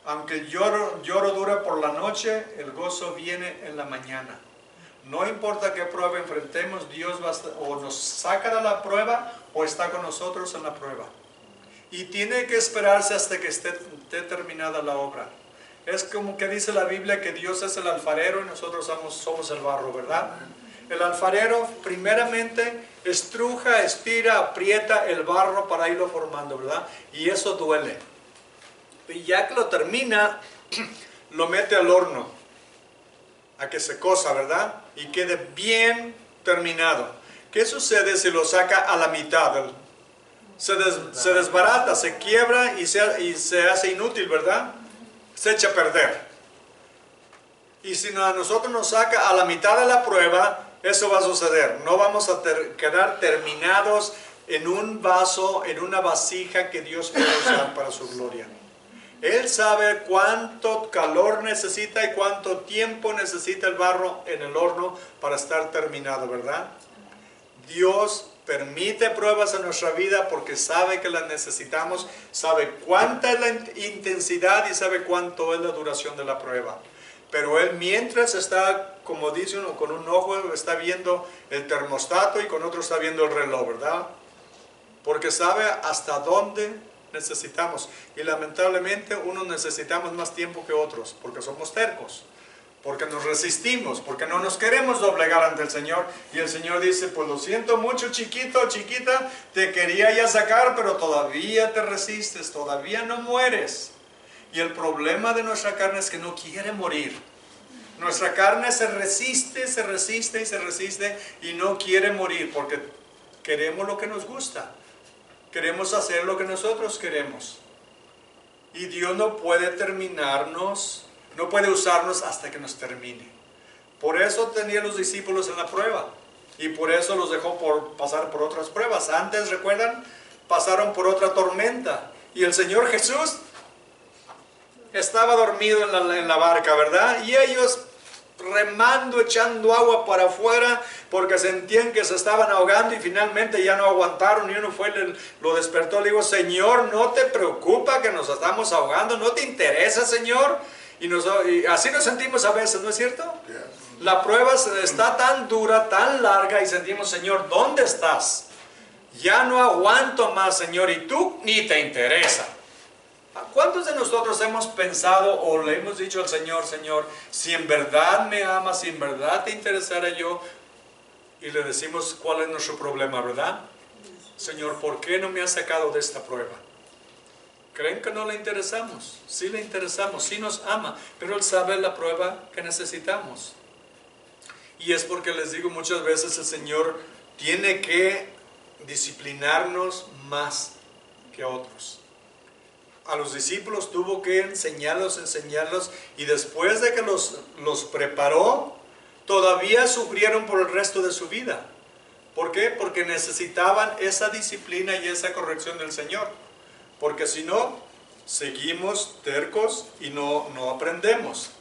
Aunque el lloro dura por la noche, el gozo viene en la mañana. No importa qué prueba enfrentemos, Dios va a estar, o nos saca de la prueba, o está con nosotros en la prueba. Y tiene que esperarse hasta que esté terminada la obra. Es como que dice la Biblia que Dios es el alfarero y nosotros somos el barro, ¿verdad? El alfarero primeramente estruja, estira, aprieta el barro para irlo formando, ¿verdad? Y eso duele. Y ya que lo termina, lo mete al horno, a que se cosa, ¿verdad? Y quede bien terminado. ¿Qué sucede si lo saca a la mitad? Se desbarata, se quiebra y se hace inútil, ¿verdad? Se echa a perder. Y si a nosotros nos saca a la mitad de la prueba, eso va a suceder. No vamos a quedar terminados en un vaso, en una vasija que Dios quiere usar para su gloria. Él sabe cuánto calor necesita y cuánto tiempo necesita el barro en el horno para estar terminado, ¿verdad? Dios permite pruebas en nuestra vida porque sabe que las necesitamos, sabe cuánta es la intensidad y sabe cuánto es la duración de la prueba. Pero Él mientras está, como dice uno, con un ojo está viendo el termostato y con otro está viendo el reloj, ¿verdad? Porque sabe hasta dónde necesitamos. Y lamentablemente unos necesitamos más tiempo que otros, porque somos tercos, porque nos resistimos, porque no nos queremos doblegar ante el Señor. Y el Señor dice, pues lo siento mucho, chiquito, chiquita, te quería ya sacar, pero todavía te resistes, todavía no mueres. Y el problema de nuestra carne es que no quiere morir. Nuestra carne se resiste y no quiere morir porque queremos lo que nos gusta. Queremos hacer lo que nosotros queremos. Y Dios no puede terminarnos, no puede usarnos hasta que nos termine. Por eso tenía los discípulos en la prueba. Y por eso los dejó pasar por otras pruebas. Antes, ¿recuerdan? pasaron por otra tormenta y el Señor Jesús estaba dormido en la barca, ¿verdad? Y ellos remando, echando agua para afuera porque sentían que se estaban ahogando y finalmente ya no aguantaron y uno fue, lo despertó, le digo, Señor, ¿no te preocupa que nos estamos ahogando? ¿No te interesa, Señor? Y así nos sentimos a veces, ¿no es cierto? La prueba está tan dura, tan larga y sentimos, Señor, ¿dónde estás? Ya no aguanto más, Señor, y tú ni te interesa. ¿Cuántos de nosotros hemos pensado o le hemos dicho al Señor, Señor, si en verdad me amas, si en verdad te interesara yo? Y le decimos cuál es nuestro problema, ¿verdad? Señor, ¿por qué no me has sacado de esta prueba? ¿Creen que no le interesamos? Sí le interesamos, sí nos ama, pero Él sabe la prueba que necesitamos. Y es porque les digo muchas veces el Señor tiene que disciplinarnos más que a otros. A los discípulos tuvo que enseñarlos, y después de que los preparó, todavía sufrieron por el resto de su vida. ¿Por qué? Porque necesitaban esa disciplina y esa corrección del Señor. Porque si no, seguimos tercos y no aprendemos.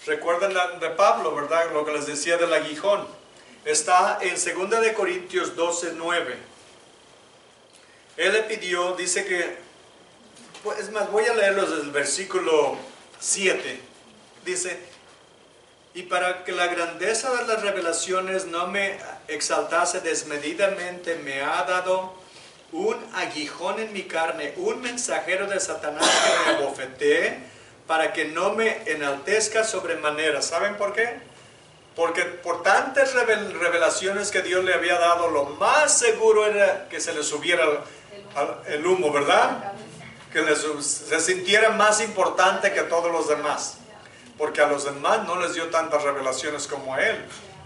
Recuerdan de Pablo, ¿verdad? Lo que les decía del aguijón. Está en 2 de Corintios 12:9. Él le pidió, dice que, es más, voy a leerlos desde el versículo 7. Dice, y para que la grandeza de las revelaciones no me exaltase desmedidamente, me ha dado un aguijón en mi carne, un mensajero de Satanás que me abofetee, para que no me enaltezca sobremanera. ¿Saben por qué? Porque por tantas revelaciones que Dios le había dado, lo más seguro era que se le subiera el humo, ¿verdad? Que se sintiera más importante que todos los demás. Porque a los demás no les dio tantas revelaciones como a él.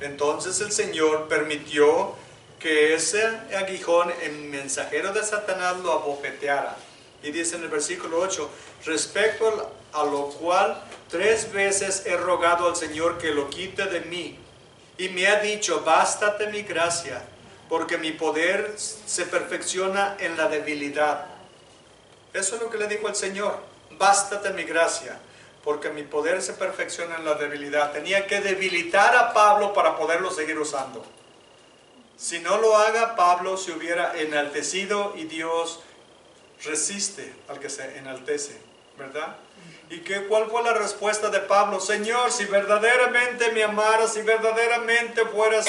Entonces el Señor permitió que ese aguijón, el mensajero de Satanás, lo abofeteara. Y dice en el versículo 8, respecto a lo cual 3 veces he rogado al Señor que lo quite de mí. Y me ha dicho, bástate mi gracia, porque mi poder se perfecciona en la debilidad. Eso es lo que le dijo el Señor, bástate mi gracia, porque mi poder se perfecciona en la debilidad. Tenía que debilitar a Pablo para poderlo seguir usando. Si no lo haga, Pablo se hubiera enaltecido y Dios resiste al que se enaltece, ¿verdad? ¿Y cuál fue la respuesta de Pablo? Señor, si verdaderamente me amaras, si verdaderamente fueras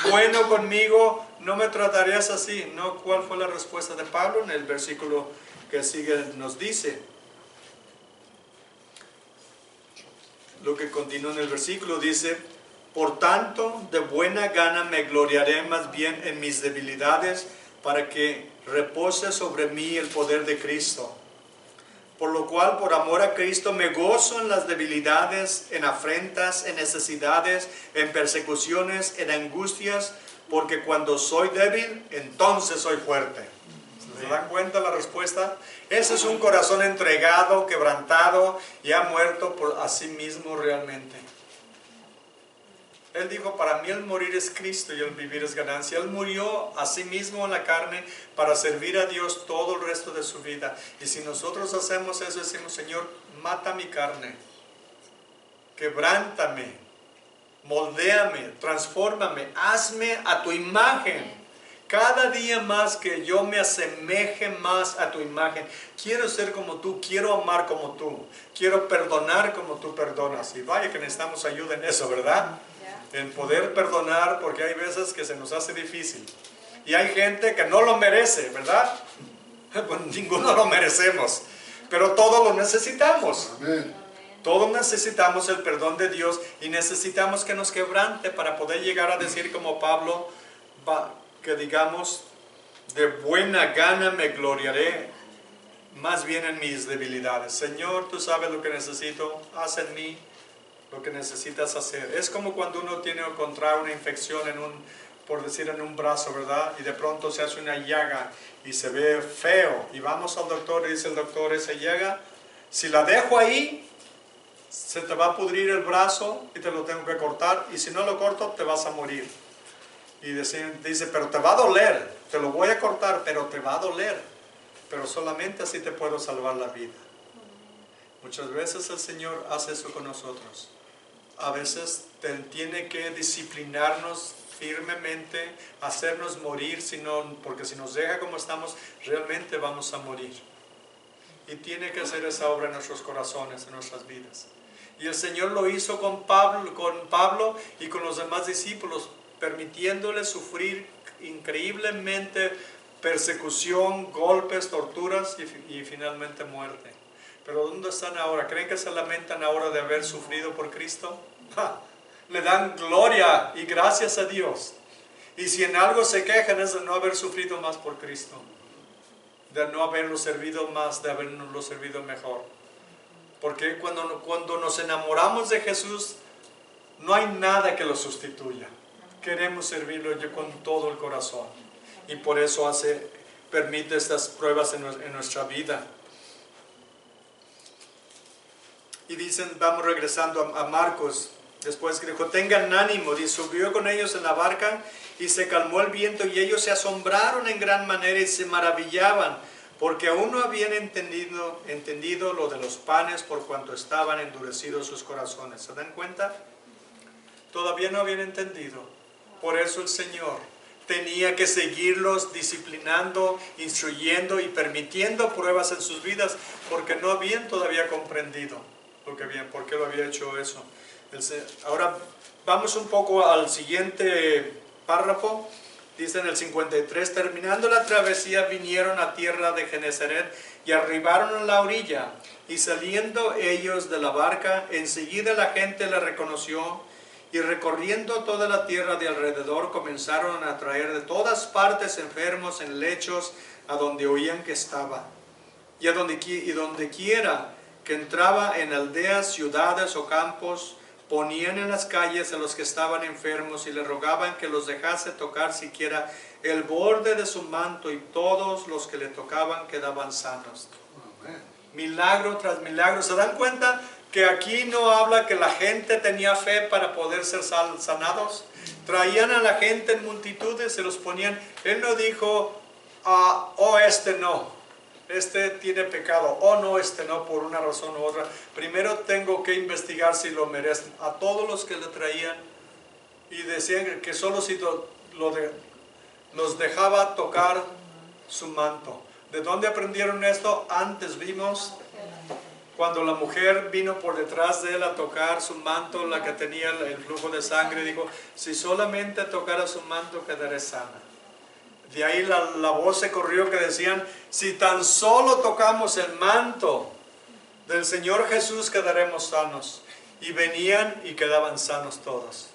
bueno conmigo, no me tratarías así. ¿No? ¿Cuál fue la respuesta de Pablo? En el versículo que sigue nos dice, lo que continúa en el versículo dice, por tanto, de buena gana me gloriaré más bien en mis debilidades, para que repose sobre mí el poder de Cristo. Por lo cual, por amor a Cristo, me gozo en las debilidades, en afrentas, en necesidades, en persecuciones, en angustias, porque cuando soy débil, entonces soy fuerte. ¿Se dan cuenta la respuesta? Ese es un corazón entregado, quebrantado y ha muerto por a sí mismo realmente. Él dijo, para mí el morir es Cristo y el vivir es ganancia. Él murió a sí mismo en la carne para servir a Dios todo el resto de su vida. Y si nosotros hacemos eso, decimos, Señor, mata mi carne, quebrántame, moldéame, transfórmame, hazme a tu imagen. Cada día más que yo me asemeje más a tu imagen. Quiero ser como tú, quiero amar como tú, quiero perdonar como tú perdonas. Y vaya que necesitamos ayuda en eso, ¿verdad? En poder perdonar, porque hay veces que se nos hace difícil. Y hay gente que no lo merece, ¿verdad? Pues ninguno lo merecemos, pero todos lo necesitamos. Amén. Todos necesitamos el perdón de Dios y necesitamos que nos quebrante para poder llegar a decir como Pablo, que digamos, de buena gana me gloriaré más bien en mis debilidades. Señor, tú sabes lo que necesito, haz en mí lo que necesitas hacer. Es como cuando uno tiene o contrae una infección por decir en un brazo, ¿verdad? Y de pronto se hace una llaga y se ve feo. Y vamos al doctor y dice el doctor, esa llaga, si la dejo ahí, se te va a pudrir el brazo y te lo tengo que cortar. Y si no lo corto, te vas a morir. Y dice, pero te va a doler, te lo voy a cortar, pero te va a doler. Pero solamente así te puedo salvar la vida. Muchas veces el Señor hace eso con nosotros. A veces tiene que disciplinarnos firmemente, hacernos morir, porque si nos deja como estamos, realmente vamos a morir. Y tiene que hacer esa obra en nuestros corazones, en nuestras vidas. Y el Señor lo hizo con Pablo y con los demás discípulos, permitiéndoles sufrir increíblemente persecución, golpes, torturas y finalmente muerte. Pero ¿dónde están ahora? ¿Creen que se lamentan ahora de haber sufrido por Cristo? ¡Ja! Le dan gloria y gracias a Dios. Y si en algo se quejan es de no haber sufrido más por Cristo, de no haberlo servido más, de haberlo servido mejor. Porque cuando nos enamoramos de Jesús, no hay nada que lo sustituya. Queremos servirlo con todo el corazón. Y por eso permite estas pruebas en nuestra vida. Y dicen, vamos regresando a Marcos, después que dijo, tengan ánimo, y subió con ellos en la barca y se calmó el viento y ellos se asombraron en gran manera y se maravillaban, porque aún no habían entendido lo de los panes por cuanto estaban endurecidos sus corazones. ¿Se dan cuenta? Todavía no habían entendido. Por eso el Señor tenía que seguirlos disciplinando, instruyendo y permitiendo pruebas en sus vidas, porque no habían todavía comprendido por qué lo había hecho eso. Ahora vamos un poco al siguiente párrafo. Dice en el 53, terminando la travesía vinieron a tierra de Genesaret y arribaron a la orilla. Y saliendo ellos de la barca, enseguida la gente la reconoció. Y recorriendo toda la tierra de alrededor, comenzaron a traer de todas partes enfermos en lechos a donde oían que estaba. Y donde quiera que entraba en aldeas, ciudades o campos, ponían en las calles a los que estaban enfermos y le rogaban que los dejase tocar siquiera el borde de su manto, y todos los que le tocaban quedaban sanos. Milagro tras milagro. ¿Se dan cuenta que aquí no habla que la gente tenía fe para poder ser sanados? Traían a la gente en multitudes, se los ponían. Él no dijo, este no, este tiene pecado, no, este no, por una razón u otra. Primero tengo que investigar si lo merecen. A todos los que le traían, y decían que solo si los dejaba tocar su manto. ¿De dónde aprendieron esto? Antes vimos cuando la mujer vino por detrás de él a tocar su manto, la que tenía el flujo de sangre, dijo, si solamente tocara su manto quedaré sana. De ahí la voz se corrió que decían, si tan solo tocamos el manto del Señor Jesús quedaremos sanos. Y venían y quedaban sanos todos.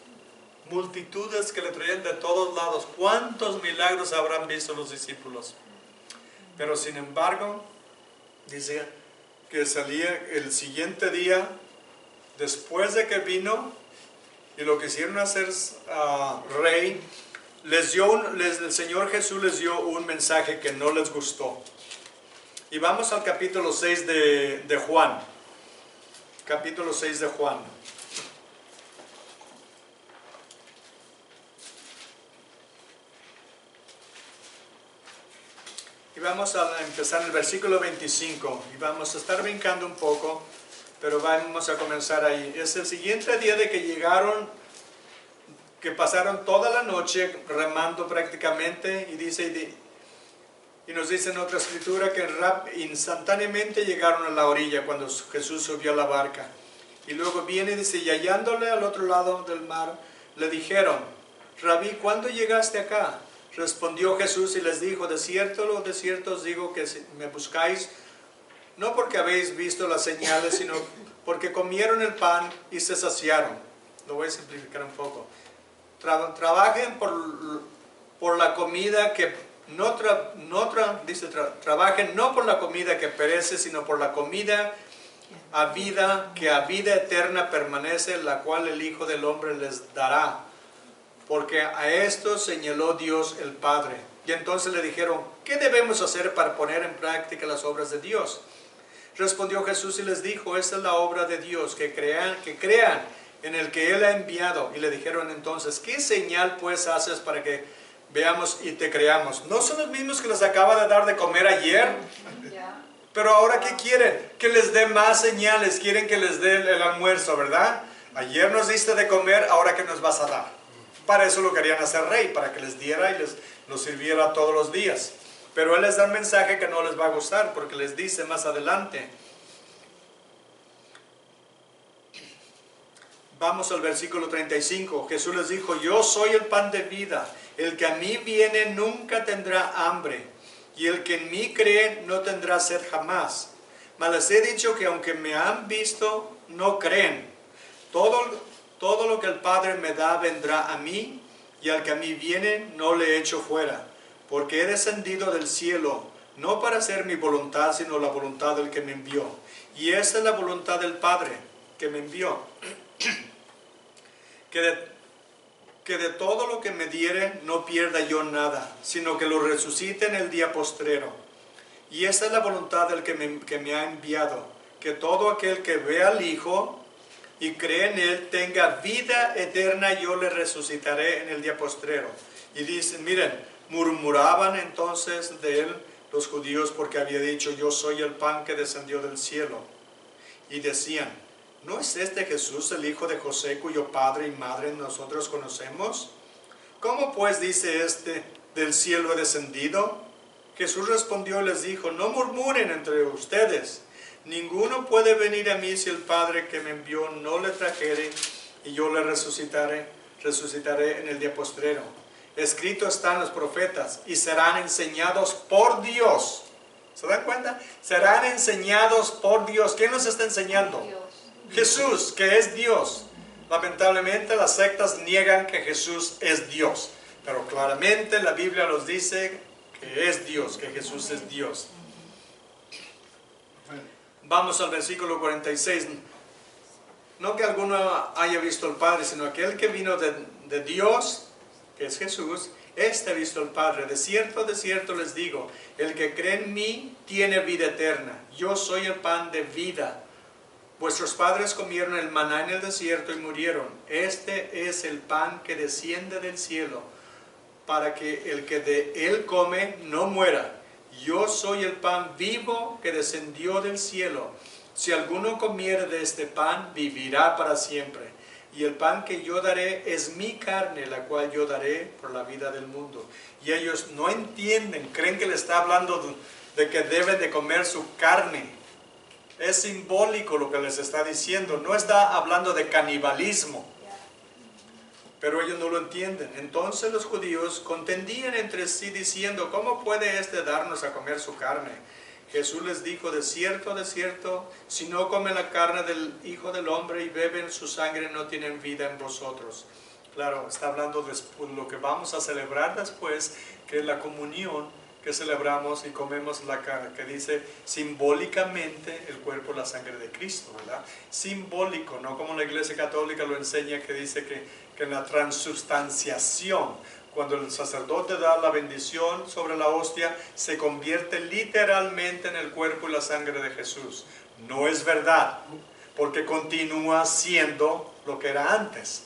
Multitudes que le traían de todos lados. ¿Cuántos milagros habrán visto los discípulos? Pero sin embargo, dice que salía el siguiente día, después de que vino, y lo quisieron hacer rey, el Señor Jesús les dio un mensaje que no les gustó. Y vamos al capítulo 6 de Juan. Capítulo 6 de Juan. Y vamos a empezar en el versículo 25. Y vamos a estar brincando un poco, pero vamos a comenzar ahí. Es el siguiente día de que llegaron, que pasaron toda la noche remando prácticamente, y nos dice en otra escritura que instantáneamente llegaron a la orilla cuando Jesús subió a la barca. Y luego viene y dice, y hallándole al otro lado del mar, le dijeron, Rabí, ¿cuándo llegaste acá? Respondió Jesús y les dijo, de cierto os digo que me buscáis, no porque habéis visto las señales, sino porque comieron el pan y se saciaron. Lo voy a simplificar un poco. Trabajen por la comida que trabajen no por la comida que perece, sino por la comida que a vida eterna permanece, la cual el Hijo del Hombre les dará. Porque a esto señaló Dios el Padre. Y entonces le dijeron, ¿qué debemos hacer para poner en práctica las obras de Dios? Respondió Jesús y les dijo, esta es la obra de Dios, que crean en el que Él ha enviado. Y le dijeron entonces, ¿qué señal pues haces para que veamos y te creamos? ¿No son los mismos que les acaba de dar de comer ayer? Pero ahora, ¿qué quieren? Que les dé más señales, quieren que les dé el almuerzo, ¿verdad? Ayer nos diste de comer, ahora ¿qué nos vas a dar? Para eso lo querían hacer rey, para que les diera y les lo sirviera todos los días. Pero Él les da un mensaje que no les va a gustar, porque les dice más adelante. Vamos al versículo 35. Jesús les dijo, yo soy el pan de vida. El que a mí viene nunca tendrá hambre, y el que en mí cree no tendrá sed jamás. Mas les he dicho que aunque me han visto, no creen. Todo lo que el Padre me da vendrá a mí, y al que a mí viene no le echo fuera. Porque he descendido del cielo, no para hacer mi voluntad, sino la voluntad del que me envió. Y esa es la voluntad del Padre que me envió. Que de todo lo que me diere no pierda yo nada, sino que lo resucite en el día postrero. Y esa es la voluntad del que me ha enviado, que todo aquel que ve al Hijo y cree en Él tenga vida eterna, yo le resucitaré en el día postrero. Y dicen, miren, murmuraban entonces de Él los judíos porque había dicho, yo soy el pan que descendió del cielo. Y decían, ¿no es este Jesús el hijo de José, cuyo padre y madre nosotros conocemos? ¿Cómo pues dice este, del cielo he descendido? Jesús respondió y les dijo, no murmuren entre ustedes. Ninguno puede venir a mí si el Padre que me envió no le trajere, y yo le resucitaré en el día postrero. Escrito están los profetas, y serán enseñados por Dios. ¿Se dan cuenta? Serán enseñados por Dios. ¿Quién nos está enseñando? Jesús, que es Dios. Lamentablemente las sectas niegan que Jesús es Dios, pero claramente la Biblia nos dice que es Dios, que Jesús es Dios. Vamos al versículo 46. No que alguno haya visto al Padre, sino aquel que vino de Dios, que es Jesús, este ha visto al Padre. De cierto les digo, el que cree en mí tiene vida eterna. Yo soy el pan de vida. Vuestros padres comieron el maná en el desierto y murieron. Este es el pan que desciende del cielo, para que el que de él come no muera. Yo soy el pan vivo que descendió del cielo. Si alguno comiere de este pan, vivirá para siempre. Y el pan que yo daré es mi carne, la cual yo daré por la vida del mundo. Y ellos no entienden, creen que le está hablando de que deben de comer su carne. Es simbólico lo que les está diciendo, no está hablando de canibalismo. Pero ellos no lo entienden. Entonces los judíos contendían entre sí diciendo, ¿cómo puede éste darnos a comer su carne? Jesús les dijo, de cierto, si no comen la carne del Hijo del Hombre y beben su sangre, no tienen vida en vosotros. Claro, está hablando de lo que vamos a celebrar después, que es la comunión, que celebramos y comemos la carne, que dice simbólicamente el cuerpo y la sangre de Cristo, ¿verdad? Simbólico, no como la Iglesia Católica lo enseña, que dice que en la transubstanciación, cuando el sacerdote da la bendición sobre la hostia, se convierte literalmente en el cuerpo y la sangre de Jesús. No es verdad, porque continúa siendo lo que era antes,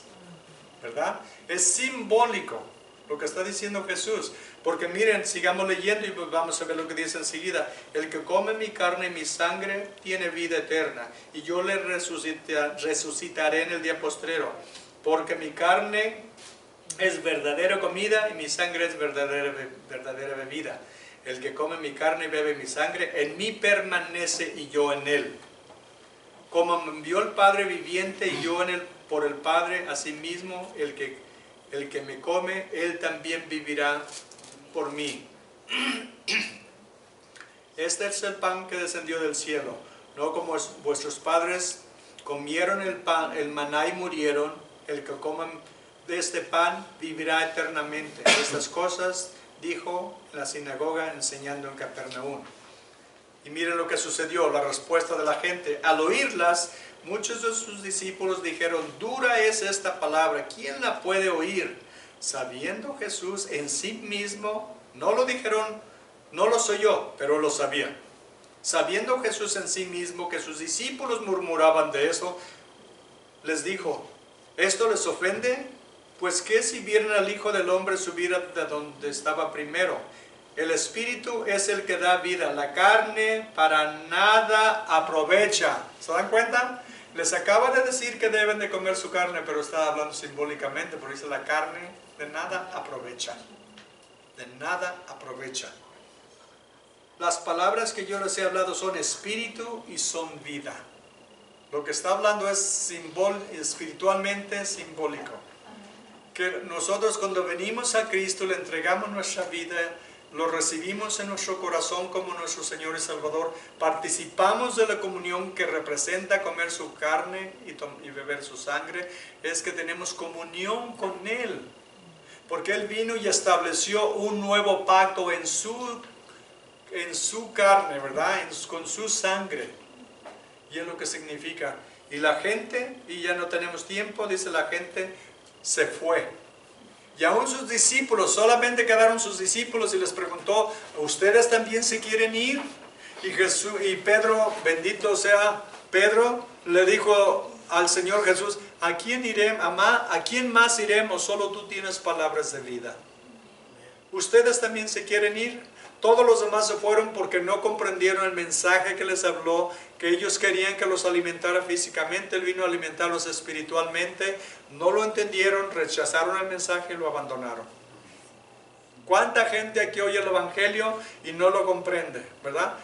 ¿verdad? Es simbólico lo que está diciendo Jesús, porque miren, sigamos leyendo y vamos a ver lo que dice enseguida. El que come mi carne y mi sangre tiene vida eterna, y yo le resucitaré en el día postrero, porque mi carne es verdadera comida y mi sangre es verdadera bebida. El que come mi carne y bebe mi sangre, en mí permanece y yo en él. Como me envió el Padre viviente y yo en él por el Padre, asimismo el que me come, él también vivirá por mí. Este es el pan que descendió del cielo, no como vuestros padres comieron el maná y murieron. El que coma de este pan vivirá eternamente. Estas cosas dijo en la sinagoga enseñando en Capernaum. Y miren lo que sucedió, la respuesta de la gente. Al oírlas, muchos de sus discípulos dijeron, dura es esta palabra, ¿quién la puede oír? Sabiendo Jesús en sí mismo, no lo dijeron, no lo soy yo, pero lo sabía. Sabiendo Jesús en sí mismo que sus discípulos murmuraban de eso, les dijo, ¿Esto les ofende? Pues ¿qué si vieran al Hijo del Hombre subir de donde estaba primero? El Espíritu es el que da vida, la carne para nada aprovecha. ¿Se dan cuenta? Les acaba de decir que deben de comer su carne, pero está hablando simbólicamente, porque dice la carne de nada aprovecha. De nada aprovecha. Las palabras que yo les he hablado son espíritu y son vida. Lo que está hablando es espiritualmente simbólico. Que nosotros cuando venimos a Cristo le entregamos nuestra vida, lo recibimos en nuestro corazón como nuestro Señor y Salvador, participamos de la comunión que representa comer su carne y beber su sangre, es que tenemos comunión con Él, porque Él vino y estableció un nuevo pacto en su carne, ¿verdad? Con su sangre, y es lo que significa. Y la gente, y ya no tenemos tiempo, dice la gente, se fue. Y aún sus discípulos, solamente quedaron sus discípulos y les preguntó, ¿ustedes también se quieren ir? Y Pedro, bendito sea Pedro, le dijo al Señor Jesús, ¿a quién iremos? ¿A quién más iremos? Solo tú tienes palabras de vida. ¿Ustedes también se quieren ir? Todos los demás se fueron porque no comprendieron el mensaje que les habló, que ellos querían que los alimentara físicamente, Él vino a alimentarlos espiritualmente, no lo entendieron, rechazaron el mensaje y lo abandonaron. ¿Cuánta gente aquí oye el Evangelio y no lo comprende, verdad?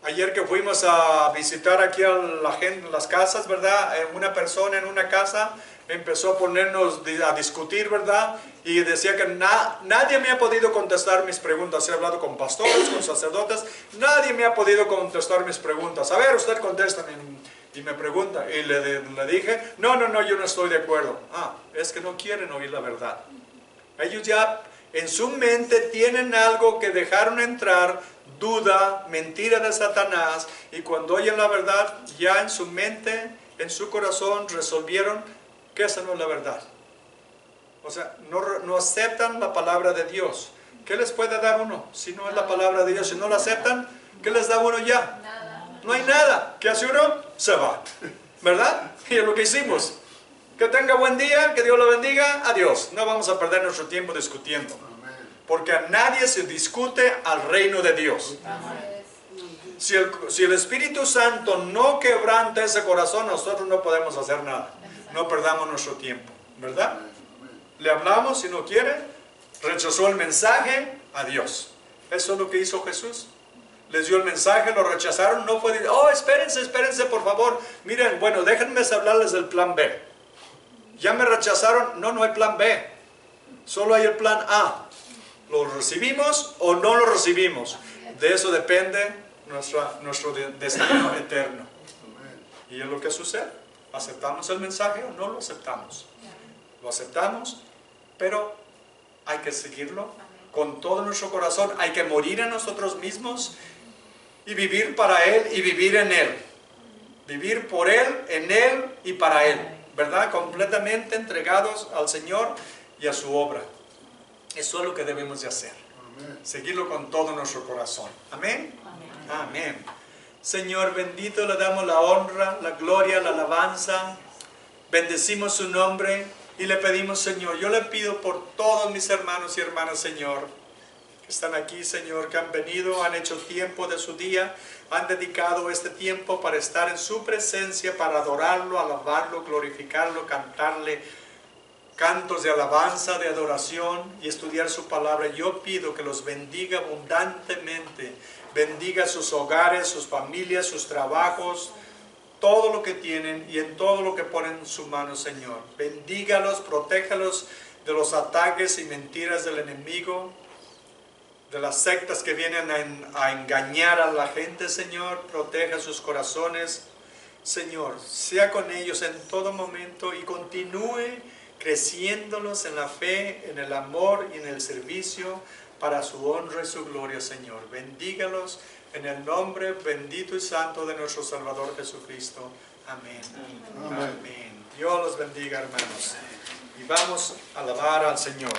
Ayer que fuimos a visitar aquí a la gente, las casas, ¿verdad? Una persona en una casa empezó a ponernos a discutir, ¿verdad? Y decía que nadie me ha podido contestar mis preguntas. He hablado con pastores, con sacerdotes, nadie me ha podido contestar mis preguntas. A ver, usted contesta y me pregunta. Y le dije, no, yo no estoy de acuerdo. Es que no quieren oír la verdad. Ellos ya en su mente tienen algo que dejaron entrar, duda, mentira de Satanás, y cuando oyen la verdad, ya en su mente, en su corazón, resolvieron que esa no es la verdad. O sea, no aceptan la palabra de Dios. ¿Qué les puede dar uno si no es la palabra de Dios? Si no la aceptan, ¿qué les da uno ya? Nada. No hay nada. ¿Qué hace uno? Se va. ¿Verdad? Y es lo que hicimos. Que tenga buen día, que Dios lo bendiga, adiós. No vamos a perder nuestro tiempo discutiendo. Porque a nadie se discute al reino de Dios. Si el Espíritu Santo no quebranta ese corazón, nosotros no podemos hacer nada. No perdamos nuestro tiempo, ¿verdad? Le hablamos, si no quiere, rechazó el mensaje, adiós. Eso es lo que hizo Jesús. Les dio el mensaje, lo rechazaron, no fue, espérense por favor. Miren, bueno, déjenme hablarles del plan B. Ya me rechazaron, no hay plan B. Solo hay el plan A. ¿Lo recibimos o no lo recibimos? De eso depende nuestro destino eterno. Y es lo que sucede. ¿Aceptamos el mensaje o no lo aceptamos? Lo aceptamos, pero hay que seguirlo con todo nuestro corazón. Hay que morir en nosotros mismos y vivir para Él y vivir en Él. Vivir por Él, en Él y para Él. ¿Verdad? Completamente entregados al Señor y a su obra. Eso es lo que debemos de hacer. Amén. Seguirlo con todo nuestro corazón. Amén. Amén. Amén. Señor bendito, le damos la honra, la gloria, la alabanza. Bendecimos su nombre y le pedimos, Señor, yo le pido por todos mis hermanos y hermanas, Señor, que están aquí, Señor, que han venido, han hecho tiempo de su día, han dedicado este tiempo para estar en su presencia, para adorarlo, alabarlo, glorificarlo, cantarle cantos de alabanza, de adoración y estudiar su palabra. Yo pido que los bendiga abundantemente, bendiga sus hogares, sus familias, sus trabajos, todo lo que tienen y en todo lo que ponen en su mano, Señor. Bendígalos, protéjalos de los ataques y mentiras del enemigo, de las sectas que vienen a engañar a la gente, Señor. Proteja sus corazones, Señor. Sea con ellos en todo momento y continúe creciéndolos en la fe, en el amor y en el servicio para su honra y su gloria, Señor. Bendígalos en el nombre bendito y santo de nuestro Salvador Jesucristo. Amén. Amén. Amén. Dios los bendiga, hermanos. Y vamos a alabar al Señor.